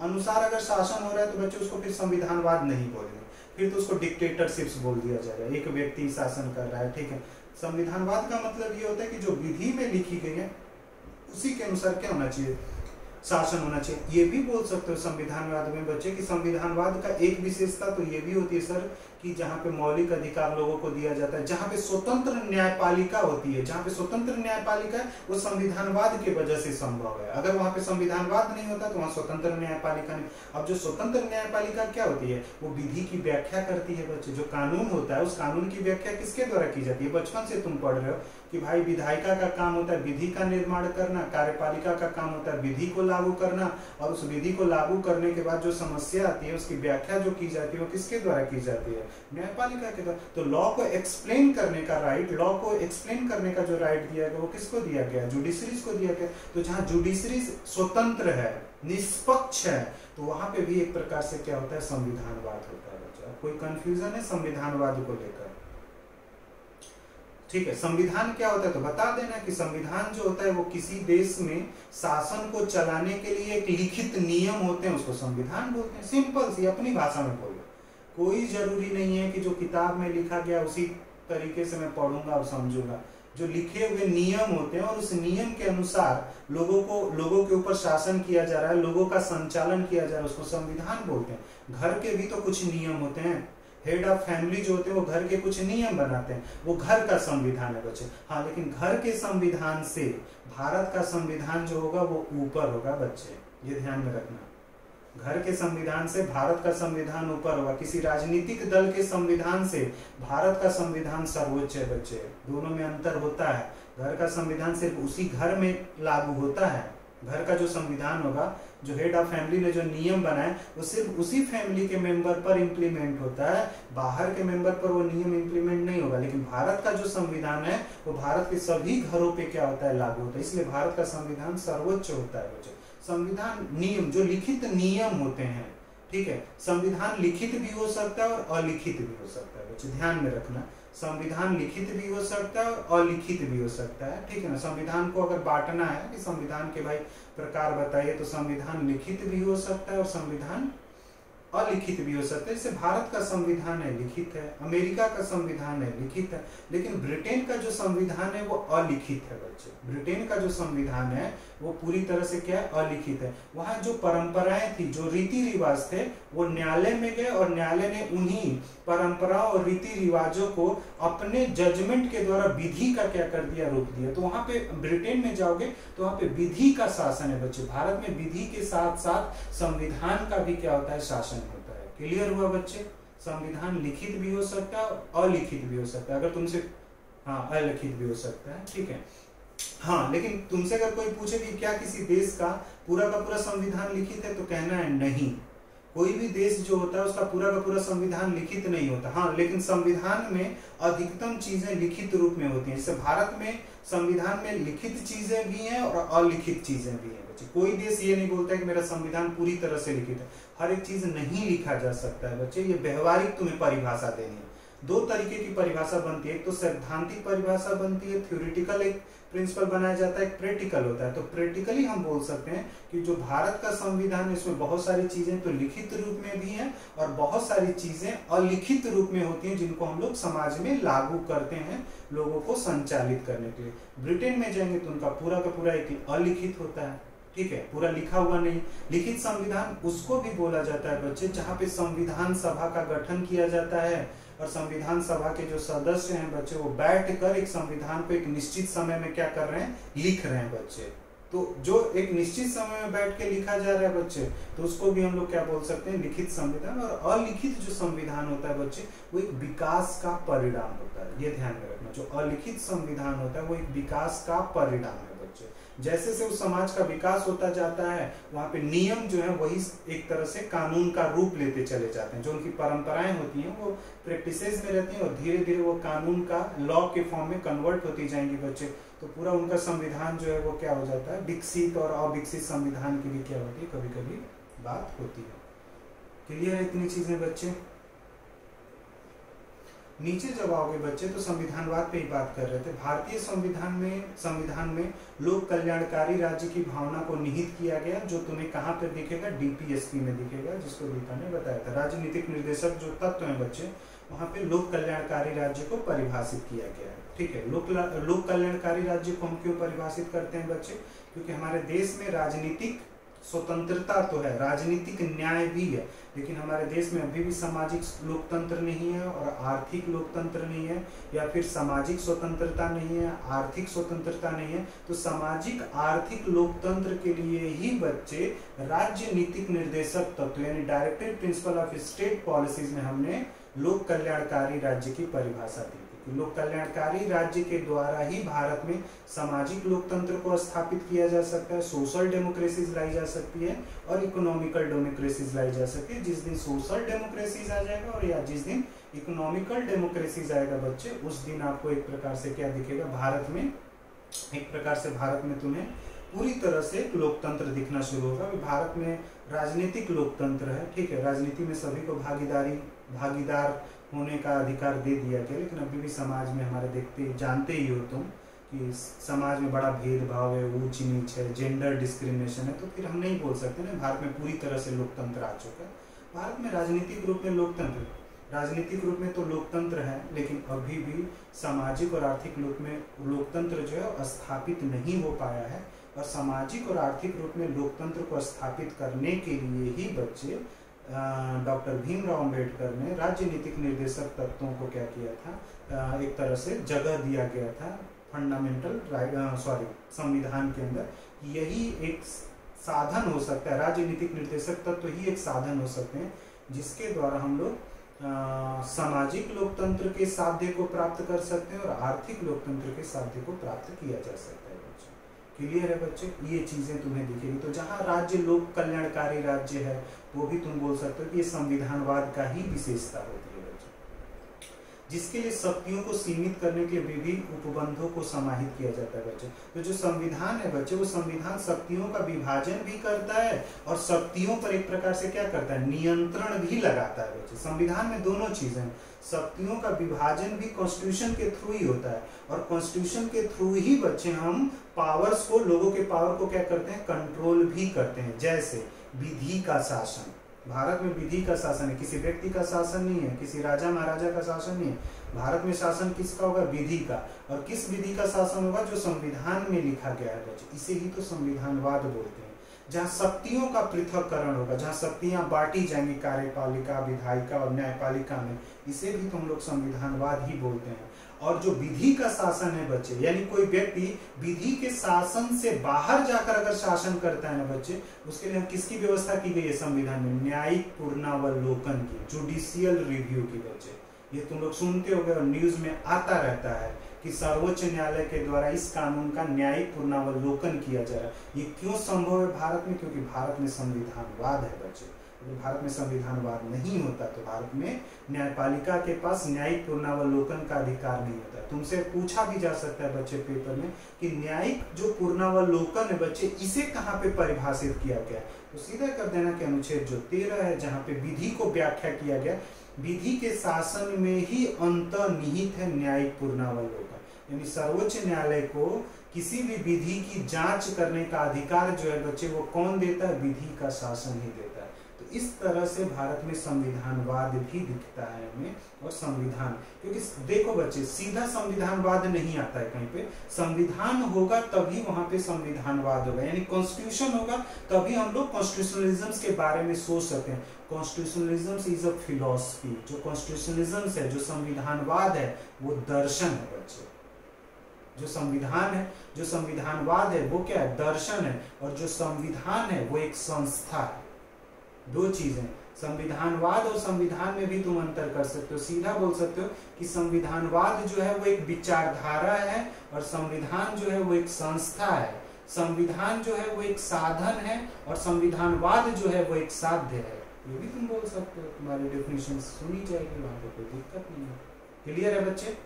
अनुसार अगर शासन हो रहा है तो बच्चे उसको फिर संविधानवाद नहीं बोलेंगे, फिर तो उसको डिक्टेटरशिप्स बोल दिया जाएगा, एक व्यक्ति शासन कर रहा है। ठीक है, संविधानवाद का मतलब ये होता है कि जो विधि में लिखी गई है उसी के अनुसार क्या होना चाहिए, शासन होना चाहिए। ये भी बोल सकते हो संविधानवाद में बच्चे कि संविधानवाद का एक विशेषता तो ये भी होती है सर कि जहाँ पे मौलिक अधिकार लोगों को दिया जाता है, जहाँ पे स्वतंत्र न्यायपालिका होती है, जहाँ पे स्वतंत्र न्यायपालिका है वो संविधानवाद की वजह से संभव है। अगर वहां पे संविधानवाद नहीं होता तो वहां स्वतंत्र न्यायपालिका नहीं। अब जो स्वतंत्र न्यायपालिका क्या होती है, वो विधि की व्याख्या करती है बच्चे। जो कानून होता है उस कानून की व्याख्या किसके द्वारा की जाती है, बचपन से तुम पढ़ रहे हो कि भाई विधायिका का काम होता है विधि का निर्माण करना, कार्यपालिका का काम होता है विधि को लागू करना, और उस विधि को लागू करने के बाद जो समस्या आती है उसकी व्याख्या जो की जाती है वो किसके द्वारा की जाती है, न्यायपालिका के द्वारा। तो लॉ को एक्सप्लेन करने का राइट, लॉ को एक्सप्लेन करने का जो राइट दिया गया वो किसको दिया गया, जुडिशरीज को दिया गया। तो जहाँ जुडिशरीज स्वतंत्र है, निष्पक्ष है, तो वहां पे भी एक प्रकार से क्या होता है, संविधानवाद होता है बच्चा। कोई कंफ्यूजन है संविधानवाद को लेकर? ठीक है, संविधान क्या होता है तो बता देना कि संविधान जो होता है वो किसी देश में शासन को चलाने के लिए एक लिखित नियम होते हैं, उसको संविधान बोलते हैं। सिंपल सी अपनी भाषा में बोलो, कोई जरूरी नहीं है कि जो किताब में लिखा गया उसी तरीके से मैं पढ़ूंगा और समझूंगा। जो लिखे हुए नियम होते हैं और उस नियम के अनुसार लोगों के ऊपर शासन किया जा रहा है, लोगों का संचालन किया जा रहा है, उसको संविधान बोलते हैं। घर के भी तो कुछ नियम होते हैं, हेड ऑफ फैमिली जो होते हैं वो घर के कुछ नियम बनाते हैं, वो घर का संविधान है बच्चे। हाँ, लेकिन घर के संविधान से भारत का संविधान जो होगा वो ऊपर होगा बच्चे, ये ध्यान में रखना। घर के संविधान से भारत का संविधान ऊपर होगा, किसी राजनीतिक दल के संविधान से भारत का संविधान सर्वोच्च है बच्चे, दोनों में अंतर होता है। घर का संविधान सिर्फ उसी घर में लागू होता है, घर का जो संविधान होगा, जो हेड ऑफ फैमिली ने जो नियम बनाए वो सिर्फ उसी फैमिली के मेंबर पर इंप्लीमेंट होता है, बाहर के मेंबर पर वो नियम इंप्लीमेंट नहीं होगा। लेकिन भारत का जो संविधान है वो भारत के सभी घरों पे क्या होता है, लागू होता है, इसलिए भारत का संविधान सर्वोच्च होता है बच्चे। संविधान नियम, जो लिखित नियम होते हैं, ठीक है, संविधान लिखित भी हो सकता है और अलिखित भी हो सकता है बच्चे, ध्यान में रखना। संविधान लिखित भी हो सकता है और अलिखित भी हो सकता है, ठीक है ना। संविधान को अगर बांटना है कि संविधान के भाई प्रकार बताइए, तो संविधान लिखित भी हो सकता है और संविधान अलिखित भी हो सकता है। जैसे भारत का संविधान है लिखित है, अमेरिका का संविधान है लिखित है, लेकिन ब्रिटेन का जो संविधान है वो अलिखित है बच्चे। ब्रिटेन का जो संविधान है वो पूरी तरह से क्या है, अलिखित है। वहां जो परंपराएं थी, जो रीति रिवाज थे, वो न्यायालय में गए और न्यायालय ने उन्हीं परंपराओं और रीति रिवाजों को अपने जजमेंट के द्वारा विधि का क्या कर दिया, रोक दिया। तो वहां पे ब्रिटेन में जाओगे तो वहां पे विधि का शासन है बच्चे। भारत में विधि के साथ साथ संविधान का भी क्या होता है, शासन होता है। क्लियर हुआ बच्चे? संविधान लिखित भी हो सकता है और अलिखित भी हो सकता है। अगर तुमसे, हाँ, अलिखित भी हो सकता है, ठीक है। हाँ, लेकिन तुमसे अगर कोई पूछे कि क्या किसी देश का पूरा संविधान लिखित है, तो कहना है नहीं। कोई भी देश जो होता है उसका पूरा का पूरा संविधान लिखित नहीं होता। हाँ, लेकिन संविधान में अधिकतम चीजें लिखित रूप में होती हैं। जैसे भारत में संविधान में लिखित चीजें भी हैं और अलिखित चीजें भी हैं। बच्चे। कोई देश ये नहीं बोलता है कि मेरा संविधान पूरी तरह से लिखित है, हर एक चीज नहीं लिखा जा सकता है बच्चे। ये व्यवहारिक तुम्हें परिभाषा देनी है। दो तरीके की परिभाषा बनती है, एक तो सैद्धांतिक परिभाषा बनती है, थ्योरेटिकल एक प्रिंसिपल बनाया जाता है, एक प्रैक्टिकल होता है। तो प्रैक्टिकली हम बोल सकते हैं कि जो भारत का संविधान है इसमें बहुत सारी चीजें तो लिखित रूप में भी हैं और बहुत सारी चीजें अलिखित रूप में होती हैं जिनको हम लोग समाज में लागू करते हैं लोगों को संचालित करने के लिए। ब्रिटेन में जाएंगे तो उनका पूरा का पूरा एक अलिखित होता है, ठीक है, पूरा लिखा हुआ नहीं। लिखित संविधान उसको भी बोला जाता है बच्चे जहाँ पे संविधान सभा का गठन किया जाता है और संविधान सभा के जो सदस्य हैं बच्चे वो बैठकर एक संविधान को एक निश्चित समय में क्या कर रहे हैं, लिख रहे हैं बच्चे। तो जो एक निश्चित समय में बैठ के लिखा जा रहा है बच्चे, तो उसको भी हम लोग क्या बोल सकते हैं, लिखित संविधान। और अलिखित जो संविधान होता है बच्चे वो एक विकास का परिणाम होता है, ये ध्यान में रखना। जो अलिखित संविधान होता है वो एक विकास का परिणाम है बच्चे। जैसे से उस समाज का विकास होता जाता है वहां पे नियम जो है वही एक तरह से कानून का रूप लेते चले जाते हैं। जो उनकी परंपराएं होती हैं वो प्रैक्टिसेस में रहती हैं और धीरे धीरे वो कानून का लॉ के फॉर्म में कन्वर्ट होती जाएंगी बच्चे। तो पूरा उनका संविधान जो है वो क्या हो जाता है, विकसित और अविकसित संविधान की भी क्या होती है, कभी कभी बात होती है। क्लियर है इतनी चीजें बच्चे? नीचे जब आओगे बच्चे तो संविधानवाद पे ही बात कर रहे थे। भारतीय संविधान में लोक कल्याणकारी राज्य की भावना को निहित किया गया, जो तुम्हें कहाँ पर दिखेगा, डीपीएसपी में दिखेगा, जिसको दीपा ने बताया था। राजनीतिक निर्देशक जो तत्व हैं बच्चे वहां पे लोक कल्याणकारी राज्य को परिभाषित किया गया है, ठीक है। लोक कल्याणकारी राज्य को हम क्यों परिभाषित करते हैं बच्चे, क्योंकि हमारे देश में राजनीतिक स्वतंत्रता तो है, राजनीतिक न्याय भी है, लेकिन हमारे देश में अभी भी सामाजिक लोकतंत्र नहीं है और आर्थिक लोकतंत्र नहीं है, या फिर सामाजिक स्वतंत्रता नहीं है, आर्थिक स्वतंत्रता नहीं है। तो सामाजिक आर्थिक लोकतंत्र के लिए ही बच्चे राज्य नीतिक निर्देशक तत्व यानी directed principle of state policies में हमने लोक कल्याणकारी राज्य की परिभाषा दी थी। लोक कल्याणकारी राज्य के द्वारा ही भारत में सामाजिक लोकतंत्र को स्थापित किया जा सकता है, सोशल डेमोक्रेसीज लाई जा सकती है और इकोनॉमिकल डेमोक्रेसीज लाई जा सकती है। जिस दिन सोशल डेमोक्रेसीज आ जाएगा और या जिस दिन इकोनॉमिकल डेमोक्रेसीज आएगा बच्चे, उस दिन आपको एक प्रकार से क्या दिखेगा, भारत में एक प्रकार से भारत में तुम्हें पूरी तरह से लोकतंत्र दिखना शुरू होगा। भारत में राजनीतिक लोकतंत्र है, ठीक है, राजनीति में सभी को भागीदार होने का अधिकार दे दिया गया, लेकिन अभी भी समाज में हमारे जानते ही हो तुम कि समाज में बड़ा भेदभाव है, ऊंच नीच है, जेंडर डिस्क्रिमिनेशन है। तो फिर हम नहीं बोल सकते ना भारत में पूरी तरह से लोकतंत्र आ चुका है। भारत में राजनीतिक रूप में तो लोकतंत्र है, लेकिन अभी भी सामाजिक और आर्थिक रूप में लोकतंत्र जो है स्थापित नहीं हो पाया है। और सामाजिक और आर्थिक रूप में लोकतंत्र को स्थापित करने के लिए ही बच्चे डॉक्टर भीमराव अंबेडकर ने राज्य नीतिक निर्देशक तत्वों को क्या किया था, एक तरह से जगह दिया गया था फंडामेंटल संविधान के अंदर। यही एक साधन हो सकता है, राजनीतिक निर्देशक तत्व ही एक साधन हो सकते हैं जिसके द्वारा हम लोग सामाजिक लोकतंत्र के साध्य को प्राप्त कर सकते हैं और आर्थिक लोकतंत्र के साध्य को प्राप्त किया जा सकता है बच्चे। क्लियर है बच्चे? ये चीजें तुम्हें दिखेगी। तो जहाँ राज्य लोक कल्याणकारी राज्य है वो भी तुम बोल सकते हो कि ये संविधानवाद का ही विशेषता होती है बच्चे, जिसके लिए शक्तियों को सीमित करने के लिए विभिन्न उपबंधों को समाहित किया जाता है बच्चे। तो जो संविधान है बच्चे, वो संविधान शक्तियों का विभाजन भी करता है और शक्तियों पर एक प्रकार से क्या करता है, नियंत्रण भी लगाता है बच्चे। संविधान में दोनों चीजें, शक्तियों का विभाजन भी कॉन्स्टिट्यूशन के थ्रू ही होता है और कॉन्स्टिट्यूशन के थ्रू ही बच्चे हम पावर्स को, लोगों के पावर को क्या करते हैं, कंट्रोल भी करते हैं। जैसे विधि का शासन, भारत में विधि का शासन है, किसी व्यक्ति का शासन नहीं है, किसी राजा महाराजा का शासन नहीं है। भारत में शासन किसका होगा, विधि का। और किस विधि का शासन होगा, जो संविधान में लिखा गया है बच्चे। इसे ही तो संविधानवाद बोलते हैं, जहाँ शक्तियों का पृथक्करण होगा, जहाँ शक्तियां बांटी जाएंगी कार्यपालिका, विधायिका और न्यायपालिका में, इसे भी तो हम लोग संविधानवाद ही बोलते हैं। और जो विधि का शासन है बच्चे, यानी कोई व्यक्ति विधि के शासन से बाहर जाकर अगर शासन करता है ना बच्चे, उसके लिए किसकी व्यवस्था की गई है संविधान में, न्यायिक पुनरावलोकन की, जुडिशियल रिव्यू की बच्चे। ये तुम लोग सुनते होंगे और न्यूज में आता रहता है कि सर्वोच्च न्यायालय के द्वारा इस कानून का न्यायिक पुनरावलोकन किया जा रहा है। ये क्यों संभव है भारत में, क्योंकि भारत में संविधानवाद है बच्चे। अगर भारत में संविधानवाद नहीं होता तो भारत में न्यायपालिका के पास न्यायिक पूर्णावलोकन का अधिकार नहीं होता। तुमसे पूछा भी जा सकता है बच्चे पेपर में कि न्यायिक जो पूर्णावलोकन है बच्चे, इसे कहाँ पे परिभाषित किया गया, तो सीधा कर देना कि अनुच्छेद जो 13 है, जहाँ पे विधि को व्याख्या किया गया, विधि के शासन में ही अंतर्निहित है न्यायिक पूर्णावलोकन। यानी सर्वोच्च न्यायालय को किसी भी विधि की जांच करने का अधिकार जो है बच्चे वो कौन देता है, विधि का शासन ही देता है। तो इस तरह से भारत में संविधानवाद भी दिखता है हमें, और संविधान, क्योंकि देखो बच्चे सीधा संविधानवाद नहीं आता है कहीं पे, संविधान होगा तभी वहां पे संविधानवाद होगा, यानी कॉन्स्टिट्यूशन होगा तभी हम लोग कॉन्स्टिट्यूशनलिज्म के बारे में सोच सकते हैं। कॉन्स्टिट्यूशनलिज्म इज अ फिलॉसफी, जो कॉन्स्टिट्यूशनलिज्म है, जो संविधानवाद है वो दर्शन है बच्चे। जो संविधान है, जो संविधानवाद है वो क्या है, दर्शन है, और जो संविधान है वो एक संस्था है। दो चीजें, संविधानवाद और संविधान में भी तुम अंतर कर सकते हो। सीधा बोल सकते हो कि संविधानवाद जो है वो एक विचारधारा है और संविधान जो है वो एक संस्था है। संविधान जो है वो एक साधन है और संविधानवाद जो है वो एक साध्य है। ये भी तुम बोल सकते हो, तुम्हारी डेफिनेशन सुनी जाएगी, वहां पर कोई दिक्कत नहीं है। क्लियर है बच्चे?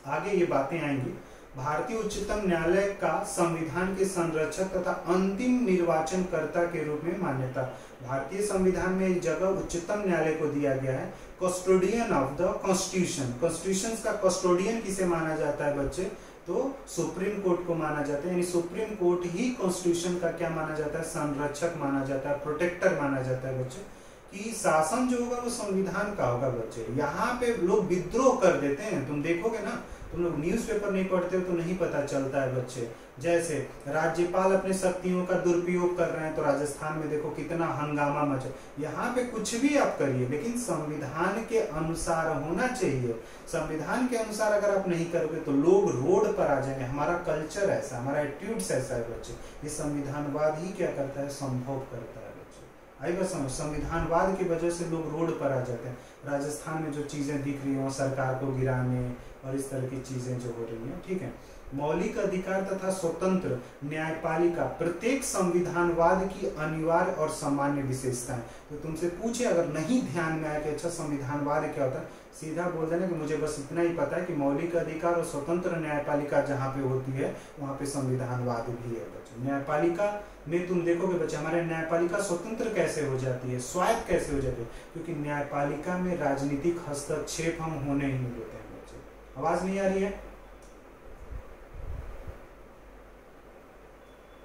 आगे ये बातें आएंगी। भारतीय उच्चतम न्यायालय का संविधान के संरक्षक तथा अंतिम निर्वाचनकर्ता के रूप में मान्यता। भारतीय संविधान में एक जगह उच्चतम न्यायालय को दिया गया है, custodian of the constitution. Constitution का कस्टोडियन किसे माना जाता है बच्चे, तो सुप्रीम कोर्ट को माना जाता है। यानी सुप्रीम कोर्ट ही कॉन्स्टिट्यूशन का क्या माना जाता है, संरक्षक माना जाता है, प्रोटेक्टर माना जाता है बच्चे, कि शासन जो होगा वो संविधान का होगा बच्चे। यहाँ पे लोग विद्रोह कर देते हैं, तुम देखोगे ना, तुम लोग न्यूज़पेपर नहीं पढ़ते हो तो नहीं पता चलता है बच्चे। जैसे राज्यपाल अपने शक्तियों का दुरुपयोग कर रहे हैं तो राजस्थान में देखो कितना हंगामा मचा। यहाँ पे कुछ भी आप करिए लेकिन संविधान के अनुसार होना चाहिए। संविधान के अनुसार अगर आप नहीं करोगे तो लोग रोड पर आ जाएंगे। हमारा कल्चर ऐसा, हमारा एटीट्यूड ऐसा है बच्चे। ये संविधानवाद ही क्या करता है, संभव करता है बच्चे। आई बात समझ, संविधानवाद की वजह से लोग रोड पर आ जाते हैं। राजस्थान में जो चीजें दिख रही हो सरकार को गिराने और इस तरह की चीजें जो हो रही हैं, ठीक है। मौलिक अधिकार तथा स्वतंत्र न्यायपालिका प्रत्येक संविधानवाद की अनिवार्य और सामान्य विशेषताएं। तो तुमसे पूछे अगर नहीं ध्यान में आया कि अच्छा संविधानवाद क्या होता है, सीधा बोल देना कि मुझे बस इतना ही पता है कि मौलिक अधिकार और स्वतंत्र न्यायपालिका जहाँ पे होती है वहाँ पे संविधानवाद भी है बच्चे। न्यायपालिका में तुम देखोगे बच्चे हमारे न्यायपालिका स्वतंत्र कैसे हो जाती है, स्वायत्त कैसे हो जाती है, क्योंकि न्यायपालिका में राजनीतिक हस्तक्षेप हम होने ही नहीं देते हैं बच्चे। आवाज नहीं आ रही है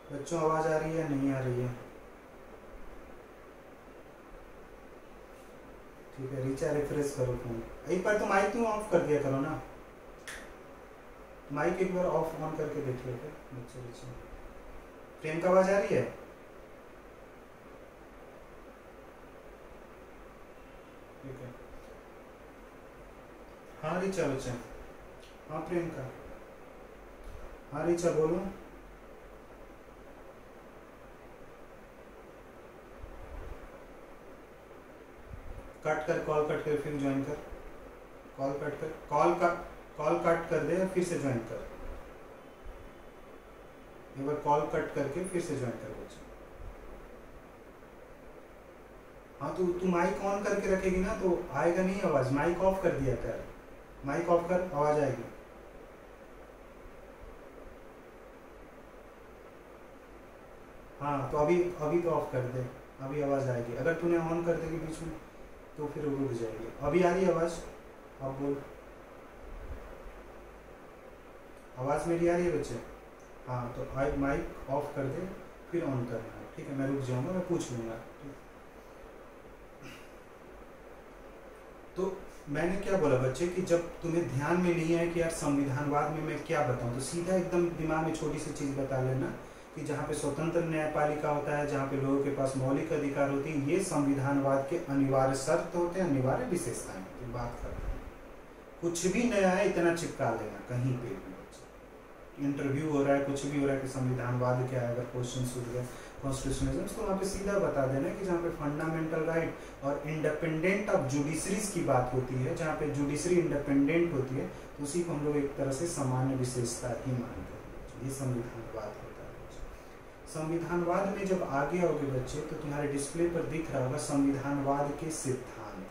बच्चों, आवाज आ रही है नहीं आ रही है? ठीक है, रीचा रिफ्रेश करो फोन एक बार। तो माइक तुम ऑफ कर दिया करो ना, माइक एक बार ऑफ ऑन करके देख लो बच्चे। बच्चे प्रेम का आवाज आ रही है? ठीक है, हाँ रीचा बच्चा, हाँ प्रेम का, हाँ रीचा बोलो। कट कर, कॉल कट कर फिर ज्वाइन कर, कॉल कट कर, कॉल कट कर दे फिर से ज्वाइन कर। एक बार कॉल कट करके फिर से ज्वाइन कर बच्चे। हाँ तो तू माइक ऑन करके रखेगी ना तो आएगा नहीं आवाज। माइक ऑफ कर दिया कर, माइक ऑफ कर, आवाज आएगी। हाँ तो अभी तो ऑफ कर दे, अभी आवाज आएगी। अगर तूने ऑन कर देगी बीच में तो फिर रुक जाएगी। अभी आ रही है आवाज? अब बोल, आवाज मेरी आ रही है बच्चे? हाँ तो माइक ऑफ कर दे फिर ऑन करना है, ठीक है। मैं रुक जाऊंगा, मैं पूछ लूंगा। तो मैंने क्या बोला बच्चे कि जब तुम्हें ध्यान में नहीं है कि यार संविधानवाद में मैं क्या बताऊं, तो सीधा एकदम दिमाग में छोटी सी चीज बता लेना कि जहाँ पे स्वतंत्र न्यायपालिका होता है, जहाँ पे लोगों के पास मौलिक अधिकार होती है, ये संविधानवाद के अनिवार्य शर्त होते हैं, अनिवार्य विशेषताएं की बात करते हैं। कुछ भी नया है इतना चिपका लेना कहीं पे भी। इंटरव्यू हो रहा है, कुछ भी हो रहा है कि संविधानवाद क्या है, अगर क्वेश्चन उठ गया कॉन्स्टिट्यूशनलिज्म, तो वहाँ पे सीधा बता देना कि जहाँ पे फंडामेंटल राइट और इंडिपेंडेंट ऑफ जुडिशरीज की बात होती है, जहाँ पे जुडिशरी इंडिपेंडेंट होती है, तो उसी को हम लोग एक तरह से सामान्य विशेषता ही मानते हैं। ये संविधानवाद होता है। संविधानवाद में जब आगे आओगे बच्चे तो तुम्हारे डिस्प्ले पर दिख रहा होगा संविधानवाद के सिद्धांत,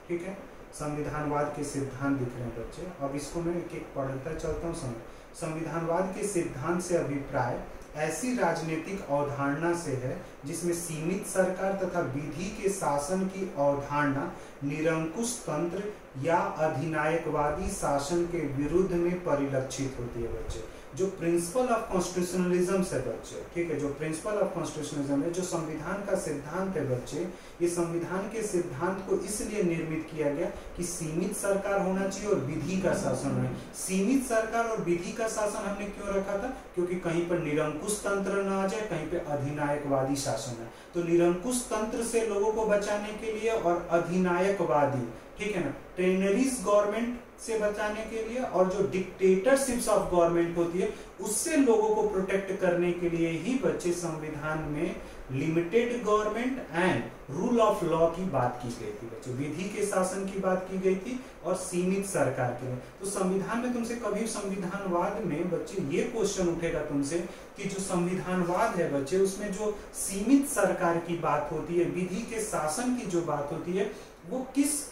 ठीक है, संविधानवाद के सिद्धांत दिख रहे हैं बच्चे। अब इसको मैं एक एक पढ़ता चलता हूँ। संविधानवाद के सिद्धांत से अभिप्राय ऐसी राजनीतिक अवधारणा से है जिसमें सीमित सरकार तथा विधि के शासन की अवधारणा निरंकुश तंत्र या अधिनायकवादी शासन के विरुद्ध में परिलक्षित होती है बच्चे। जो प्रिंसिपल ऑफ कॉन्स्टिट्यूशनलिज्म है बच्चे, ठीक है, जो प्रिंसिपल ऑफ कॉन्स्टिट्यूशनलिज्म है, जो संविधान का सिद्धांत है बच्चे, ये संविधान के सिद्धांत को इसलिए निर्मित किया गया कि सीमित सरकार होना चाहिए और विधि का शासन होना। सीमित सरकार और विधि का शासन हमने क्यों रखा था? क्योंकि कहीं पर निरंकुश तंत्र न आ जाए, कहीं पे अधिनायकवादी शासन है। तो निरंकुश तंत्र से लोगों को बचाने के लिए और अधिनायकवादी, ठीक है ना, टेररिस्ट गवर्नमेंट से बचाने के लिए और जो डिक्टेटरशिप्स ऑफ गवर्नमेंट होती है उससे लोगों को प्रोटेक्ट करने के लिए ही बच्चे संविधान में limited government and rule of law की बात की गई थी बच्चे। विधि के शासन की बात की गई थी और सीमित सरकार के लिए। तो संविधान में तुमसे कभी संविधानवाद में बच्चे ये क्वेश्चन उठेगा तुमसे कि जो संविधानवाद है बच्चे उसमें जो सीमित सरकार की बात होती है, विधि के शासन की जो बात होती है, वो किस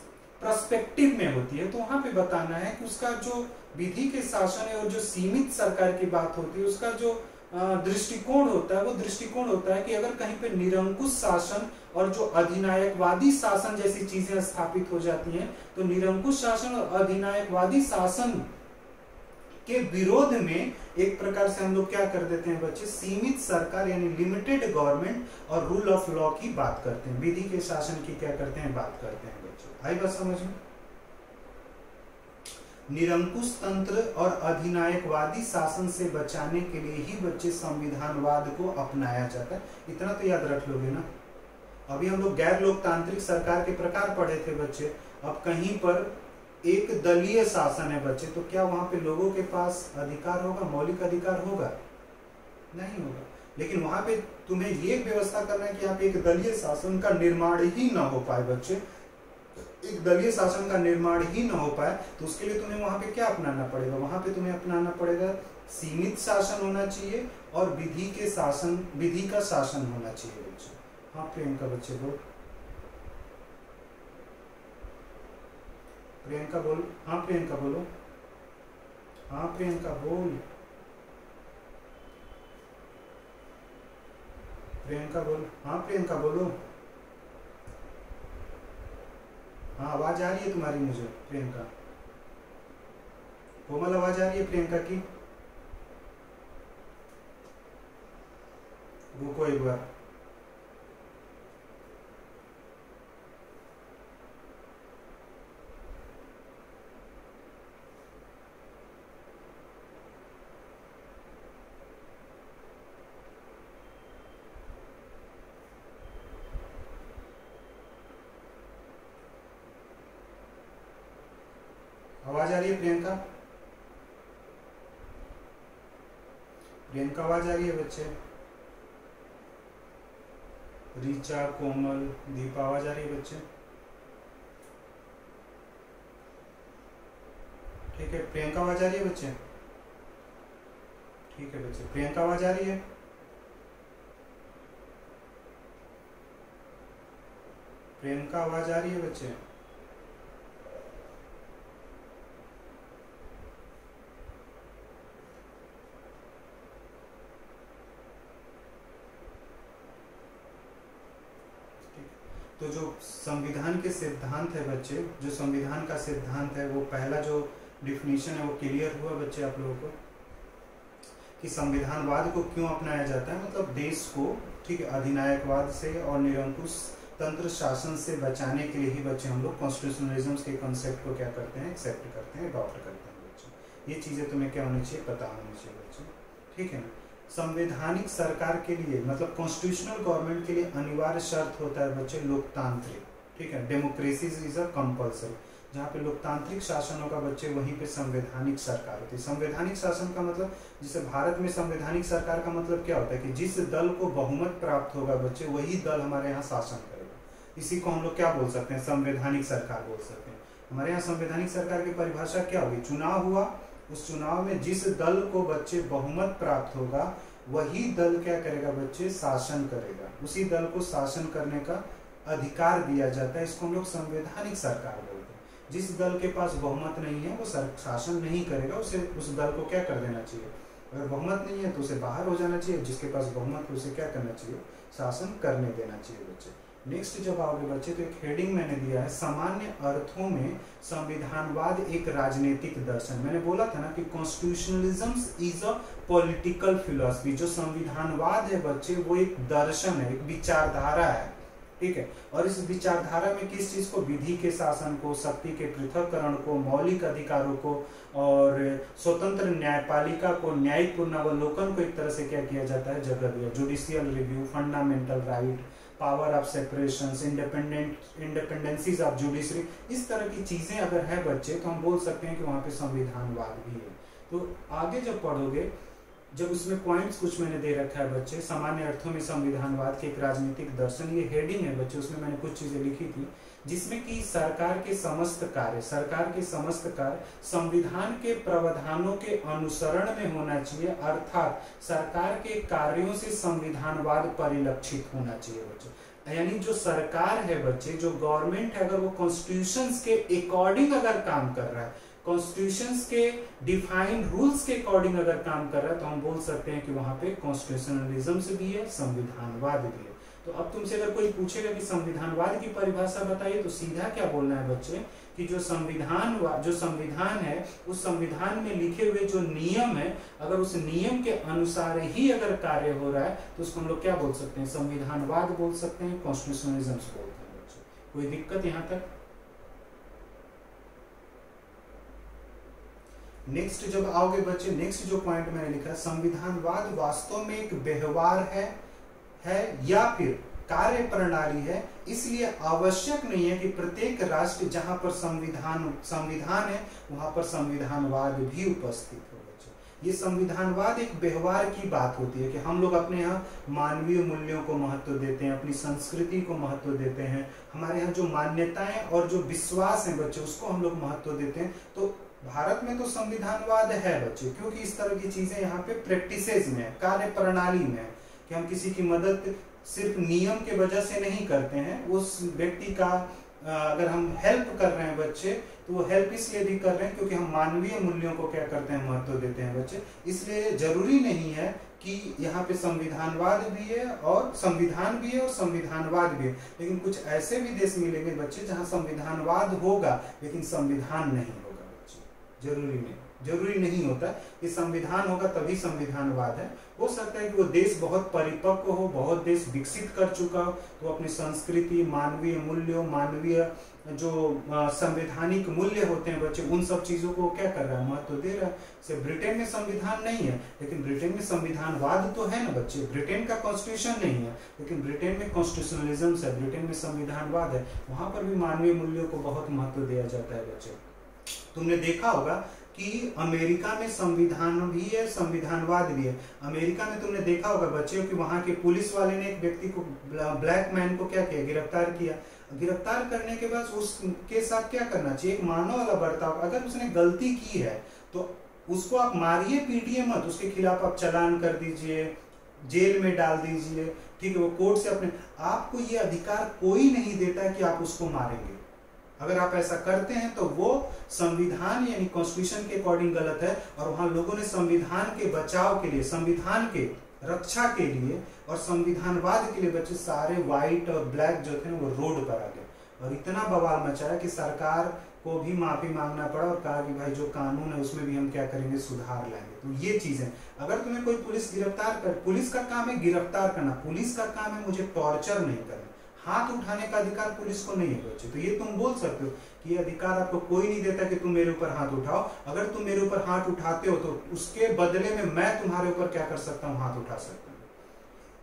पर्सपेक्टिव में होती है। तो वहां पे बताना है कि उसका जो विधि के शासन है और जो सीमित सरकार की बात होती है उसका जो दृष्टिकोण होता है, वो दृष्टिकोण होता है कि अगर कहीं पे निरंकुश शासन और जो अधिनायकवादी शासन जैसी चीजें स्थापित हो जाती हैं तो निरंकुश शासन और अधिनायकवादी शासन के विरोध में एक प्रकार से हम लोग क्या कर देते हैं बच्चे, सीमित सरकार यानी लिमिटेड गवर्नमेंट और रूल ऑफ लॉ की बात करते हैं, विधि के शासन की क्या करते हैं, बात करते हैं बच्चों। आई बात समझ में? निरंकुश तंत्र और अधिनायकवादी शासन से बचाने के लिए ही बच्चे संविधानवाद को अपनाया जाता है। इतना तो याद रख लोगे ना। अभी हम लोग गैर लोकतांत्रिक सरकार के प्रकार पढ़े थे बच्चे। अब कहीं पर एक दलीय शासन है बच्चे, तो क्या वहां पे लोगों के पास अधिकार होगा, मौलिक अधिकार होगा? नहीं होगा। लेकिन वहां पे तुम्हें ये व्यवस्था करना है कि यहाँ पे एक दलीय शासन का निर्माण ही ना हो पाए बच्चे, एक दलीय शासन का निर्माण ही ना हो पाए, तो उसके लिए तुम्हें वहां पे क्या अपनाना पड़ेगा? वहां पे तुम्हें अपनाना पड़ेगा सीमित शासन होना चाहिए और विधि के शासन, विधि का शासन होना चाहिए बच्चे। हाँ प्रियंका बच्चे बोल, प्रियंका बोल। हाँ प्रियंका बोलो। हाँ प्रियंका बोल, प्रियंका बोल। हाँ प्रियंका बोलो। हाँ आवाज आ रही है तुम्हारी मुझे प्रियंका। कोमल आवाज आ रही है प्रियंका की? रुको एक बार। आवाज आ रही है प्रियंका? प्रियंका आवाज आ रही है बच्चे? रीचा, कोमल, दीपा आवाज आ रही है बच्चे? ठीक है, प्रियंका आवाज आ रही है बच्चे? ठीक है बच्चे, प्रियंका आवाज आ रही है? प्रियंका आवाज आ रही है बच्चे? तो जो संविधान के सिद्धांत है बच्चे, जो संविधान का सिद्धांत है, वो पहला जो डिफिनीशन है वो क्लियर हुआ बच्चे आप लोगों को कि संविधानवाद को क्यों अपनाया जाता है। मतलब देश को, ठीक है, अधिनायकवाद से और निरंकुश तंत्र शासन से बचाने के लिए ही बच्चे हम लोग कॉन्स्टिट्यूशनलिज्म के कॉन्सेप्ट को क्या करते हैं, एक्सेप्ट करते हैं, अडॉप्ट करते हैं बच्चे। ये चीजें तुम्हें क्या होनी चाहिए, पता होनी चाहिए बच्चे, ठीक है ना। संवैधानिक सरकार के लिए मतलब कॉन्स्टिट्यूशनल गवर्नमेंट के लिए अनिवार्य शर्त होता है बच्चे लोकतांत्रिक, ठीक है, डेमोक्रेसी इज अ कंपल्सरी। जहाँ पे लोकतांत्रिक शासन होगा बच्चे वहीं पे संवैधानिक सरकार होती है। संवैधानिक शासन का मतलब, जैसे भारत में संवैधानिक सरकार का मतलब क्या होता है कि जिस दल को बहुमत प्राप्त होगा बच्चे वही दल हमारे यहाँ शासन करेगा। इसी को हम लोग क्या बोल सकते हैं, संवैधानिक सरकार बोल सकते हैं। हमारे यहाँ संवैधानिक सरकार की परिभाषा क्या होगी, चुनाव हुआ, उस चुनाव में जिस दल को बच्चे बहुमत प्राप्त होगा वही दल क्या करेगा बच्चे, शासन करेगा, उसी दल को शासन करने का अधिकार दिया जाता है। इसको हम लोग संवैधानिक सरकार बोलते हैं। जिस दल के पास बहुमत नहीं है वो शासन नहीं करेगा, उसे उस दल को क्या कर देना चाहिए, अगर बहुमत नहीं है तो उसे बाहर हो जाना चाहिए, जिसके पास बहुमत है उसे क्या करना चाहिए, शासन करने देना चाहिए बच्चे। नेक्स्ट जब आओगे बच्चे तो एक हेडिंग मैंने दिया है, सामान्य अर्थों में संविधानवाद एक राजनीतिक दर्शन। मैंने बोला था ना कि constitutionalism is a political philosophy. जो संविधानवाद है बच्चे वो एक दर्शन है, एक विचारधारा है, ठीक है। और इस विचारधारा में किस चीज को, विधि के शासन को, शक्ति के पृथक्करण को, मौलिक अधिकारों को और स्वतंत्र न्यायपालिका को, न्यायिक पुनरावलोकन को एक तरह से क्या किया जाता है, जगह दिया। Judicial review, fundamental right, power of separation, independencies of judiciary, इस तरह की चीजें अगर है बच्चे तो हम बोल सकते हैं कि वहां पे संविधानवाद भी है। तो आगे जब पढ़ोगे, जब उसमें पॉइंट्स कुछ मैंने दे रखा है बच्चे, सामान्य अर्थों में संविधानवाद के एक राजनीतिक दर्शन, ये हेडिंग है बच्चे, उसमें मैंने कुछ चीजें लिखी थी जिसमें कि सरकार के समस्त कार्य संविधान के प्रावधानों के अनुसरण में होना चाहिए, अर्थात सरकार के कार्यों से संविधानवाद परिलक्षित होना चाहिए बच्चे। यानी जो सरकार है बच्चे, जो गवर्नमेंट है, अगर वो कॉन्स्टिट्यूशन के अकॉर्डिंग अगर काम कर रहा है, कॉन्स्टिट्यूशन के डिफाइंड रूल्स के अकॉर्डिंग अगर काम कर रहा है, तो हम बोल सकते हैं कि वहां पे कॉन्स्टिट्यूशनलिज्म भी है, संविधानवाद भी है। तो अब तुमसे अगर कोई पूछेगा कि संविधानवाद की परिभाषा बताइए, तो सीधा क्या बोलना है बच्चे कि जो संविधान है, उस संविधान में लिखे हुए जो नियम है, अगर उस नियम के अनुसार ही अगर कार्य हो रहा है तो उसको हम लोग क्या बोल सकते हैं, संविधानवाद बोल सकते हैं, कॉन्स्टिट्यूशनलिज्म बोलते हैं बच्चे। कोई दिक्कत यहाँ तक? नेक्स्ट जब आओगे बच्चे, नेक्स्ट जो पॉइंट मैंने लिखा, संविधानवाद वास्तव में एक व्यवहार है या फिर कार्य प्रणाली है, इसलिए आवश्यक नहीं है कि प्रत्येक राष्ट्र जहां पर संविधान है वहां पर संविधानवाद भी उपस्थित हो बच्चे। ये संविधानवाद एक व्यवहार की बात होती है कि हम लोग अपने यहाँ मानवीय मूल्यों को महत्व देते हैं, अपनी संस्कृति को महत्व देते हैं, हमारे यहाँ जो मान्यताएं और जो विश्वास है बच्चे उसको हम लोग महत्व देते हैं। तो भारत में तो संविधानवाद है बच्चे, क्योंकि इस तरह की चीजें यहाँ पे प्रैक्टिसेस में है, कार्य प्रणाली में है कि हम किसी की मदद सिर्फ नियम के वजह से नहीं करते हैं, उस व्यक्ति का अगर हम हेल्प कर रहे हैं बच्चे तो वो हेल्प इसलिए भी कर रहे हैं क्योंकि हम मानवीय मूल्यों को क्या करते हैं, महत्व देते हैं बच्चे। इसलिए जरूरी नहीं है कि यहाँ पे संविधानवाद भी है और संविधान भी है और संविधानवाद भी है, लेकिन कुछ ऐसे भी देश मिलेंगे बच्चे जहाँ संविधानवाद होगा लेकिन संविधान नहीं होगा बच्चे। जरूरी नहीं होता कि संविधान होगा तभी संविधानवाद है। हो सकता है कि वो देश बहुत परिपक्व हो, बहुत देश विकसित कर चुका हो, तो अपनी संस्कृति, मानवीय मूल्यों, मानवीय जो संवैधानिक मूल्य होते हैं बच्चे, उन सब चीजों को क्या कर रहा है, महत्व दे रहा है। से ब्रिटेन में संविधान नहीं है लेकिन ब्रिटेन में संविधानवाद तो है ना बच्चे। ब्रिटेन का कॉन्स्टिट्यूशन नहीं है लेकिन ब्रिटेन में कॉन्स्टिट्यूशनलिज्म है, ब्रिटेन में संविधानवाद है, वहां पर भी मानवीय मूल्यों को बहुत महत्व दिया जाता है बच्चे। तुमने देखा होगा कि अमेरिका में संविधान भी है, संविधानवाद भी है। अमेरिका में तुमने देखा होगा बच्चे कि वहां के पुलिस वाले ने एक व्यक्ति को, ब्लैक मैन को क्या किया, गिरफ्तार किया। गिरफ्तार करने के बाद उसके साथ क्या करना चाहिए, एक मानव वाला बर्ताव। अगर उसने गलती की है तो उसको आप मारिए, पीटिए मत, उसके खिलाफ आप चालान कर दीजिए, जेल में डाल दीजिए, ठीक है। वो कोर्ट से अपने, आपको ये अधिकार कोई नहीं देता कि आप उसको मारेंगे। अगर आप ऐसा करते हैं तो वो संविधान यानी कॉन्स्टिट्यूशन के अकॉर्डिंग गलत है। और वहां लोगों ने संविधान के बचाव के लिए, संविधान के रक्षा के लिए और संविधानवाद के लिए बच्चे सारे व्हाइट और ब्लैक जो थे वो रोड पर आ गए और इतना बवाल मचाया कि सरकार को भी माफी मांगना पड़ा और कहा कि भाई जो कानून है उसमें भी हम क्या करेंगे, सुधार लाएंगे। तो ये चीजें, अगर तुम्हें कोई पुलिस गिरफ्तार कर, पुलिस का काम है गिरफ्तार करना, पुलिस का काम है मुझे टॉर्चर नहीं करना। हाथ उठाने का अधिकार पुलिस को नहीं है बच्चे। तो ये तुम बोल सकते हो कि ये अधिकार आपको कोई नहीं देता कि तुम मेरे ऊपर हाथ उठाओ। अगर तुम मेरे ऊपर हाथ उठाते हो तो उसके बदले में मैं तुम्हारे ऊपर क्या कर सकता हूँ, हाथ उठा सकता हूँ।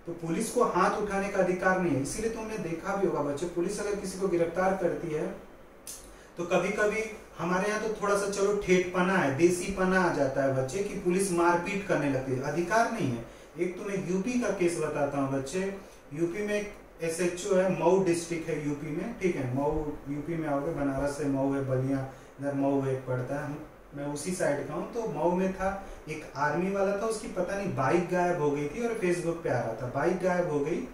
तो पुलिस को हाथ उठाने का अधिकार नहीं है। इसीलिए तुमने देखा भी होगा बच्चे, पुलिस अगर किसी को गिरफ्तार करती है तो कभी कभी हमारे यहाँ तो थोड़ा सा चलो ठेठपना है, देसीपना आ जाता है बच्चे कि पुलिस मारपीट करने लगती है। अधिकार नहीं है। एक तुम्हें यूपी का केस बताता हूँ बच्चे। यूपी में एक SHO है, मऊ डिस्ट्रिक्ट है यूपी में, ठीक है। मऊ यूपी में आओगे, बनारस से मऊ है, बलिया इधर मऊ एक पड़ता है। मैं उसी साइड का हूँ। तो मऊ में था, एक आर्मी वाला था, उसकी पता नहीं बाइक गायब हो गई थी और फेसबुक पे आ रहा था बाइक गायब हो गई,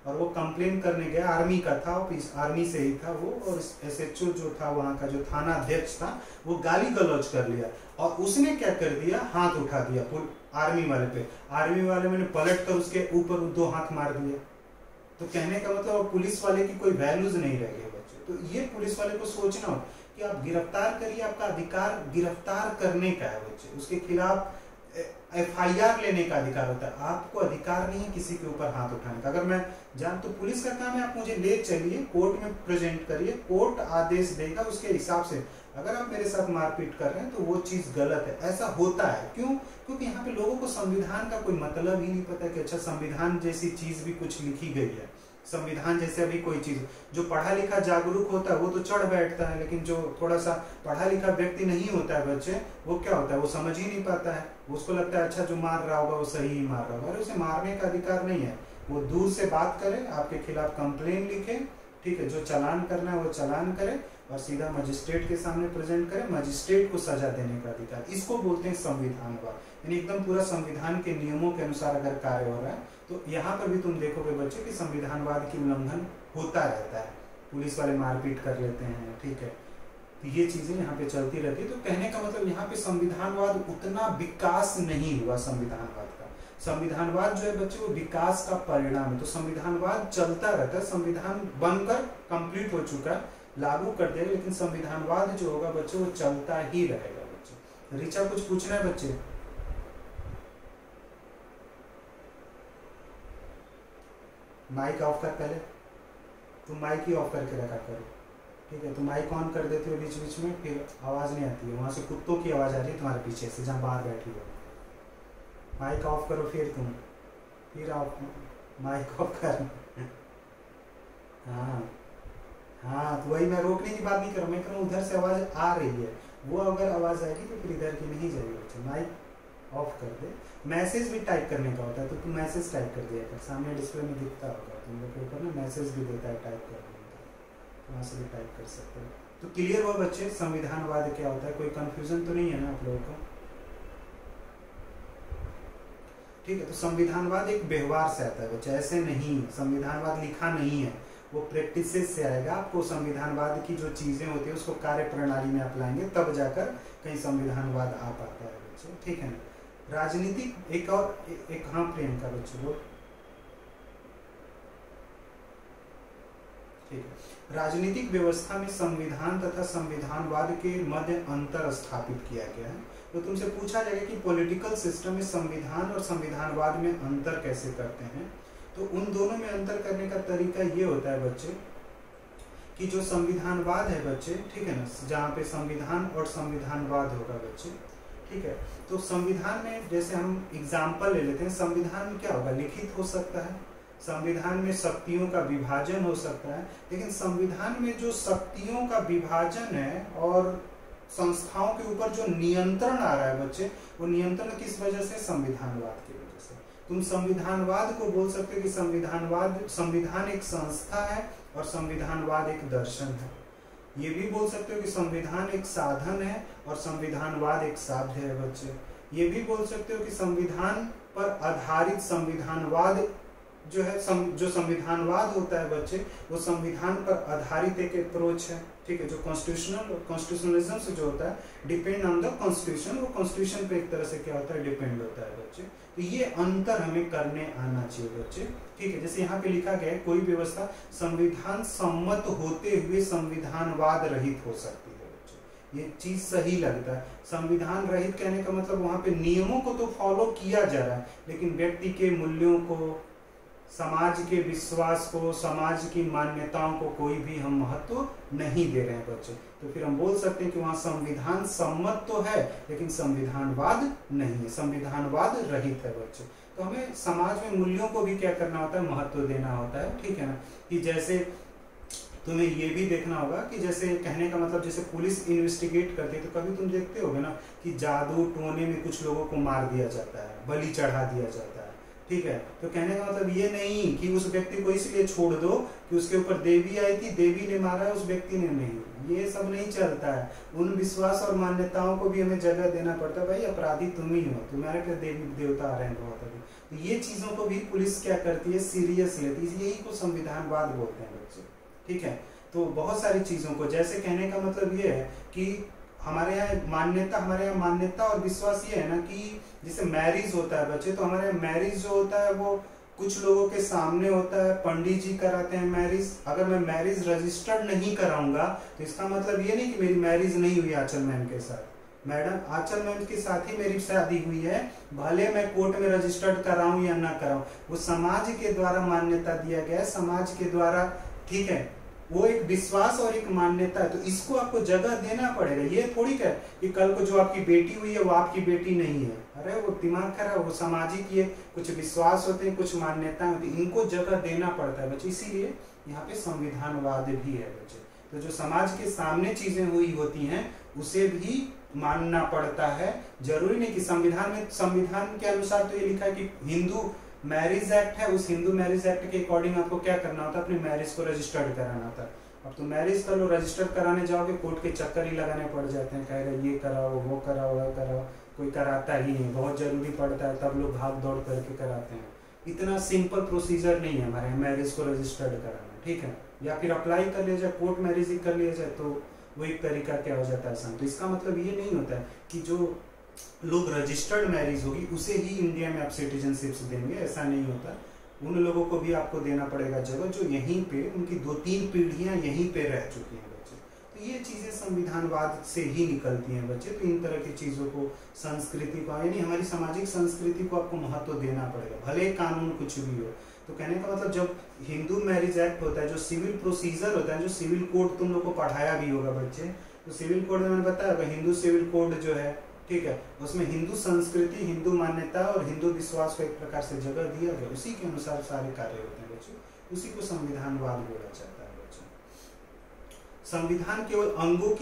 और वो कंप्लेन करने गया, आर्मी का था, आर्मी से ही था वो, और SHO जो था वहाँ का, जो थाना अध्यक्ष था, वो गाली गलौज कर लिया, और उसने क्या कर दिया, हाथ उठा दिया आर्मी वाले पे। आर्मी वाले मैंने पलट कर उसके ऊपर 2 हाथ मार दिए। तो कहने का मतलब पुलिस वाले की कोई वैल्यूज नहीं रह गई बच्चे। तो ये पुलिस वाले को सोचना हो कि आप गिरफ्तार करिए, आपका अधिकार गिरफ्तार करने का है बच्चे, उसके खिलाफ FIR लेने का अधिकार होता है। आपको अधिकार नहीं है किसी के ऊपर हाथ उठाने का। अगर मैं जान तो पुलिस का काम है, आप मुझे ले चलिए, कोर्ट में प्रेजेंट करिए, कोर्ट आदेश देगा, उसके हिसाब से अगर आप मेरे साथ मारपीट कर रहे हैं तो वो चीज गलत है। ऐसा होता है क्यों? क्योंकि यहाँ पे लोगों को संविधान का कोई मतलब ही नहीं पता कि अच्छा संविधान जैसी चीज भी कुछ लिखी गई है। संविधान जैसे अभी कोई चीज, जो पढ़ा लिखा जागरूक होता है वो तो चढ़ बैठता है, लेकिन जो थोड़ा सा पढ़ा लिखा व्यक्ति नहीं होता है बच्चे, वो क्या होता है, वो समझ ही नहीं पाता है। उसको लगता है अच्छा जो मार रहा होगा वो सही ही मार रहा होगा। अरे उसे मारने का अधिकार नहीं है। वो दूर से बात करे, आपके खिलाफ कंप्लेन लिखे, ठीक है, जो चालान करना है वो चालान करे और सीधा मजिस्ट्रेट के सामने प्रेजेंट करे, मजिस्ट्रेट को सजा देने का अधिकार। इसको बोलते हैं संविधानवाद। यानी एकदम पूरा संविधान के नियमों के अनुसार अगर कार्य हो रहा है, तो यहाँ पर भी तुम देखोगे बच्चे कि संविधानवाद की उल्लंघन होता रहता है। पुलिस वाले मारपीट कर लेते हैं, ठीक है, तो ये चीजें यहाँ पे चलती रहती है। तो कहने का मतलब यहाँ पे संविधानवाद उतना विकास नहीं हुआ। संविधानवाद का, संविधानवाद जो है बच्चे वो विकास का परिणाम है। तो संविधानवाद चलता रहता है, संविधान बनकर कंप्लीट हो चुका है, लागू कर देगा, लेकिन संविधानवाद जो होगा बच्चे वो चलता ही रहेगा बच्चे। ऋचा कुछ पूछना है बच्चे? माइक ऑफ कर पहले, तुम माइक ही ऑफ करके रखा करो, ठीक है। तुम माइक ऑन कर देते हो बीच बीच में, फिर आवाज नहीं आती है। वहां से कुत्तों की आवाज आ रही है तुम्हारे पीछे से, जहाँ बाहर बैठी हो। माइक ऑफ करो, फिर ऑफ, माइक ऑफ कर। हाँ हाँ, तो वही मैं रोकने की बात नहीं कर रहा, मैं कह रहा हूँ उधर से आवाज आ रही है, वो अगर आवाज आएगी तो फिर इधर की नहीं जाएगी बच्चे। माइक ऑफ कर दे। मैसेज भी टाइप करने का होता है, तो तुम मैसेज टाइप कर दिया कर, सामने डिस्प्ले में दिखता होगा तुम लोग के ऊपर ना, मैसेज भी देता है टाइप करने का, वहाँ से भी टाइप कर सकते हो। तो क्लियर हुआ बच्चे संविधानवाद क्या होता है? कोई कंफ्यूजन तो नहीं है ना आप लोगों को? ठीक है। तो संविधानवाद एक व्यवहार से आता है बच्चे, ऐसे नहीं। संविधानवाद लिखा नहीं है, वो प्रैक्टिस से आएगा। आपको संविधानवाद की जो चीजें होती है उसको कार्य प्रणाली में अपनाएंगे, तब जाकर कहीं संविधानवाद आ पाता है बच्चे, ठीक है ना। राजनीतिक एक और एक, हाँ प्रियंका बच्चे लोग, ठीक है। राजनीतिक व्यवस्था में संविधान तथा संविधानवाद के मध्य अंतर स्थापित किया गया है। तो तुमसे पूछा जाएगा कि पॉलिटिकल सिस्टम में संविधान और संविधानवाद में अंतर कैसे करते हैं, तो उन दोनों में अंतर करने का तरीका ये होता है बच्चे कि जो संविधानवाद है बच्चे, ठीक है ना, जहाँ पे संविधान और संविधानवाद होगा बच्चे, ठीक है। तो संविधान में जैसे हम एग्जाम्पल ले लेते हैं, संविधान में क्या होगा, लिखित हो सकता है, संविधान में शक्तियों का विभाजन हो सकता है, लेकिन संविधान में जो शक्तियों का विभाजन है और संस्थाओं के ऊपर जो नियंत्रण आ रहा है बच्चे, वो नियंत्रण किस वजह से? संविधानवाद की वजह से। तुम संविधानवाद को बोल सकते हो कि संविधान एक संस्था है और संविधानवाद एक दर्शन है। ये भी बोल सकते हो कि संविधान एक साधन है और संविधानवाद एक साध्य है बच्चे। ये भी बोल सकते हो कि संविधान पर आधारित संविधानवाद जो है, जो संविधानवाद होता है बच्चे, वो संविधान पर आधारित एक अप्रोच है, ठीक है। जो कॉन्स्टिट्यूशनलिज्म से जो होता है, डिपेंड ऑन द कॉन्स्टिट्यूशन, वो कॉन्स्टिट्यूशन पे एक तरह से क्या होता है, डिपेंड होता है बच्चे। तो ये अंतर हमें करने आना चाहिए बच्चे, ठीक है। जैसे यहाँ पे लिखा गया है, कोई व्यवस्था संविधान सम्मत होते हुए संविधानवाद रहित हो सकती है बच्चे। ये चीज सही लगता है। संविधान रहित कहने का मतलब वहां पे नियमों को तो फॉलो किया जा रहा है, लेकिन व्यक्ति के मूल्यों को, समाज के विश्वास को, समाज की मान्यताओं को कोई भी हम महत्व नहीं दे रहे हैं बच्चे। तो फिर हम बोल सकते हैं कि वहां संविधान सम्मत तो है, लेकिन संविधानवाद नहीं है, संविधानवाद रहित है बच्चे। तो हमें समाज में मूल्यों को भी क्या करना होता है, महत्व देना होता है, ठीक है ना। कि जैसे तुम्हें ये भी देखना होगा कि जैसे कहने का मतलब, जैसे पुलिस इन्वेस्टिगेट करती है तो कभी तुम देखते होगे ना कि जादू टोने में कुछ लोगों को मार दिया जाता है, बलि चढ़ा दिया जाता है, ठीक है। तो कहने का मतलब ये नहीं कि उस व्यक्ति को इसलिए छोड़ दो कि उसके ऊपर देवी आई थी, देवी ने मारा है, उस व्यक्ति ने नहीं, ये सब नहीं चलता है। उन विश्वास और मान्यताओं को भी हमें जगह देना पड़ता है। भाई अपराधी तुम ही हो, तुम्हारे पे देवी देवता आ रहे हैं बहुत अभी। तो ये चीजों को भी पुलिस क्या करती है, सीरियस लेती है। यही को संविधानवाद बोलते हैं बच्चे, ठीक है। तो बहुत सारी चीजों को, जैसे कहने का मतलब ये है कि हमारे यहाँ मान्यता और विश्वास ये है ना कि जैसे मैरिज होता है बच्चे, तो हमारे यहाँ मैरिज जो होता है वो कुछ लोगों के सामने होता है, पंडित जी कराते हैं मैरिज। अगर मैं मैरिज रजिस्टर्ड नहीं कराऊंगा तो इसका मतलब ये नहीं कि मेरी मैरिज नहीं हुई आंचल मैम के साथ। मैडम आंचल मैम के साथ ही मेरी शादी हुई है, भले मैं कोर्ट में रजिस्टर्ड कराऊं या ना कराऊं, वो समाज के द्वारा मान्यता दिया गया है, समाज के द्वारा, ठीक है। वो एक विश्वास और एक मान्यता है, तो इसको आपको जगह देना पड़ेगा। ये थोड़ी है कि कल को जो आपकी बेटी हुई है वो आपकी बेटी नहीं है। अरे वो दिमाग खराब, वो सामाजिक ये कुछ विश्वास होते हैं, कुछ मान्यताएं होती हैं, इनको जगह देना पड़ता है बच्चे। इसीलिए यहाँ पे संविधानवाद भी है बच्चे। तो जो समाज के सामने चीजें हुई होती हैं उसे भी मानना पड़ता है। जरूरी नहीं कि संविधान के अनुसार तो ये लिखा है कि हिंदू मैरिज एक्ट है, उस हिंदू मैरिज एक्ट के अकॉर्डिंग आपको क्या करना होता है, अपनी मैरिज को रजिस्टर्ड कराना होता है। अब तो मैरिज कर लो, रजिस्टर कराने जाओगे कोर्ट के चक्कर ही लगाने पड़ जाते हैं, कहेगा ये कराओ वो कराओ वो कराओ, कोई कराता ही नहीं। बहुत जरूरी पड़ता है तब लोग भाग दौड़ करके कराते हैं। इतना सिंपल प्रोसीजर नहीं है हमारे मैरिज को रजिस्टर्ड कराना, ठीक है। या फिर अप्लाई कर लिया जाए, कोर्ट मैरिज ही कर लिया जाए तो वो एक तरीका क्या हो जाता है आसान। तो इसका मतलब ये नहीं होता है कि जो लोग रजिस्टर्ड मैरिज होगी उसे ही इंडिया में आप सिटीजनशिप देंगे, ऐसा नहीं होता। उन लोगों को भी आपको देना पड़ेगा जगह जो यहीं पे उनकी 2-3 पीढ़ियां यहीं पे रह चुकी हैं बच्चे। तो ये चीजें संविधानवाद से ही निकलती हैं बच्चे। तो इन तरह की चीजों को, संस्कृति को, यानी हमारी सामाजिक संस्कृति को आपको महत्व देना पड़ेगा, भले कानून कुछ भी हो। तो कहने का मतलब जब हिंदू मैरिज एक्ट होता है, जो सिविल प्रोसीजर होता है, जो सिविल कोड तुम लोग को पढ़ाया भी होगा बच्चे, तो सिविल कोड में मैंने बताया हिंदू सिविल कोड जो है, ठीक है, उसमें हिंदू संस्कृति, हिंदू मान्यता और हिंदू विश्वास को एक प्रकार से जगह दिया गया, उसी के अनुसार सारे कार्य होते हैं बच्चों। उसी को संविधानवाद बोला जाता है बच्चों। संविधान केवल अंगों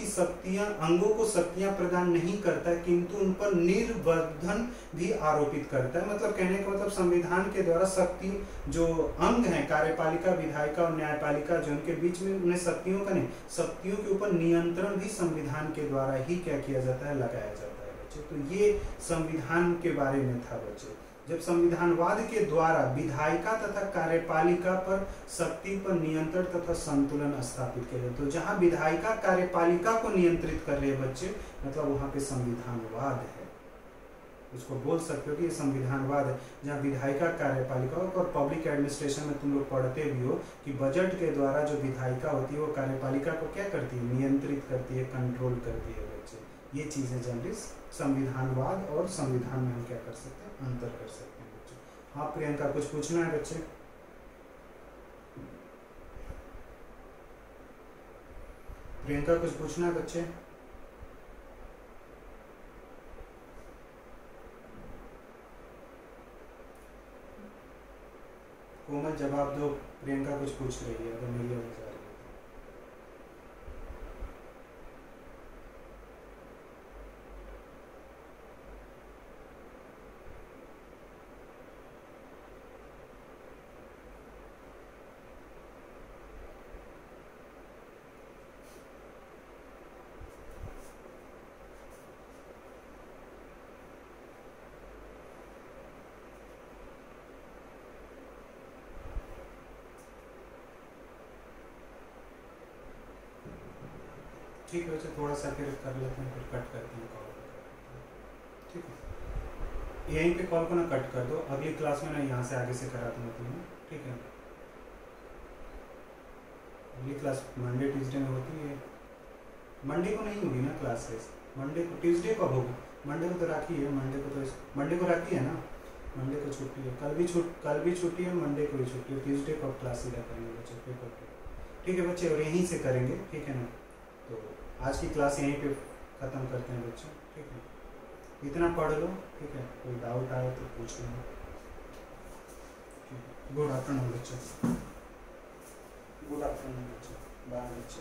को शक्तियां प्रदान नहीं करता किंतु उन पर निर्बंधन भी आरोपित करता है। मतलब कहने का मतलब संविधान के द्वारा शक्ति जो अंग हैं, कार्यपालिका, विधायिका और न्यायपालिका, जो उनके बीच में उन्हें शक्तियों का नहीं, शक्तियों के ऊपर नियंत्रण भी संविधान के द्वारा ही क्या किया जाता है, लगाया जाता है। तो ये संविधान के बारे में था बच्चे। जब संविधानवाद के द्वारा विधायिका तथा कार्यपालिका पर शक्ति पर नियंत्रण तथा संतुलन स्थापित किया जाए, तो जहां विधायिका कार्यपालिका को नियंत्रित कर रहे हैं बच्चे, मतलब वहां पे संविधानवाद है। उसको बोल सकते हो कि ये संविधानवाद है। जहाँ विधायिका कार्यपालिका, और पब्लिक एडमिनिस्ट्रेशन में तुम लोग पढ़ते भी हो कि बजट के द्वारा जो विधायिका होती है वो कार्यपालिका को क्या करती है, नियंत्रित करती है, कंट्रोल करती है बच्चे। ये चीजें जनरली संविधानवाद और संविधान में हम क्या कर सकते हैं, अंतर कर सकते हैं बच्चे। हाँ प्रियंका, कुछ पूछना है बच्चे? प्रियंका कुछ पूछना है बच्चे? कोमल जवाब दो, प्रियंका कुछ पूछ रही है, अगर मेरी आवाज आ रही है। ठीक है, थोड़ा सा फिर कर लेते हैं, फिर कट करते हैं कॉल। ठीक है, यहीं पे कॉल को ना कट कर दो, अगली क्लास में ना यहाँ से आगे से करा दूंगा तुम्हें। ठीक है, अगली क्लास मंडे ट्यूसडे में होती है। मंडे को नहीं होगी ना क्लासेस, मंडे को, ट्यूसडे को होगी। मंडे को तो राखी है, मंडे को राखी है ना, मंडे को छुट्टी है, कल भी छुट्टी है, मंडे को भी छुट्टी है, ट्यूसडे को क्लास सीधा करेंगे बच्चे, पेपर पे। ठीक है बच्चे, और यहीं से करेंगे, ठीक है ना। तो आज की क्लास यहीं पे ख़त्म करते हैं बच्चे। ठीक है, इतना पढ़ लो, ठीक है, कोई डाउट आए तो पूछ लेना। गुड आफ्टरनून बच्चे, गुड आफ्टरनून बच्चे, बाय बच्चे।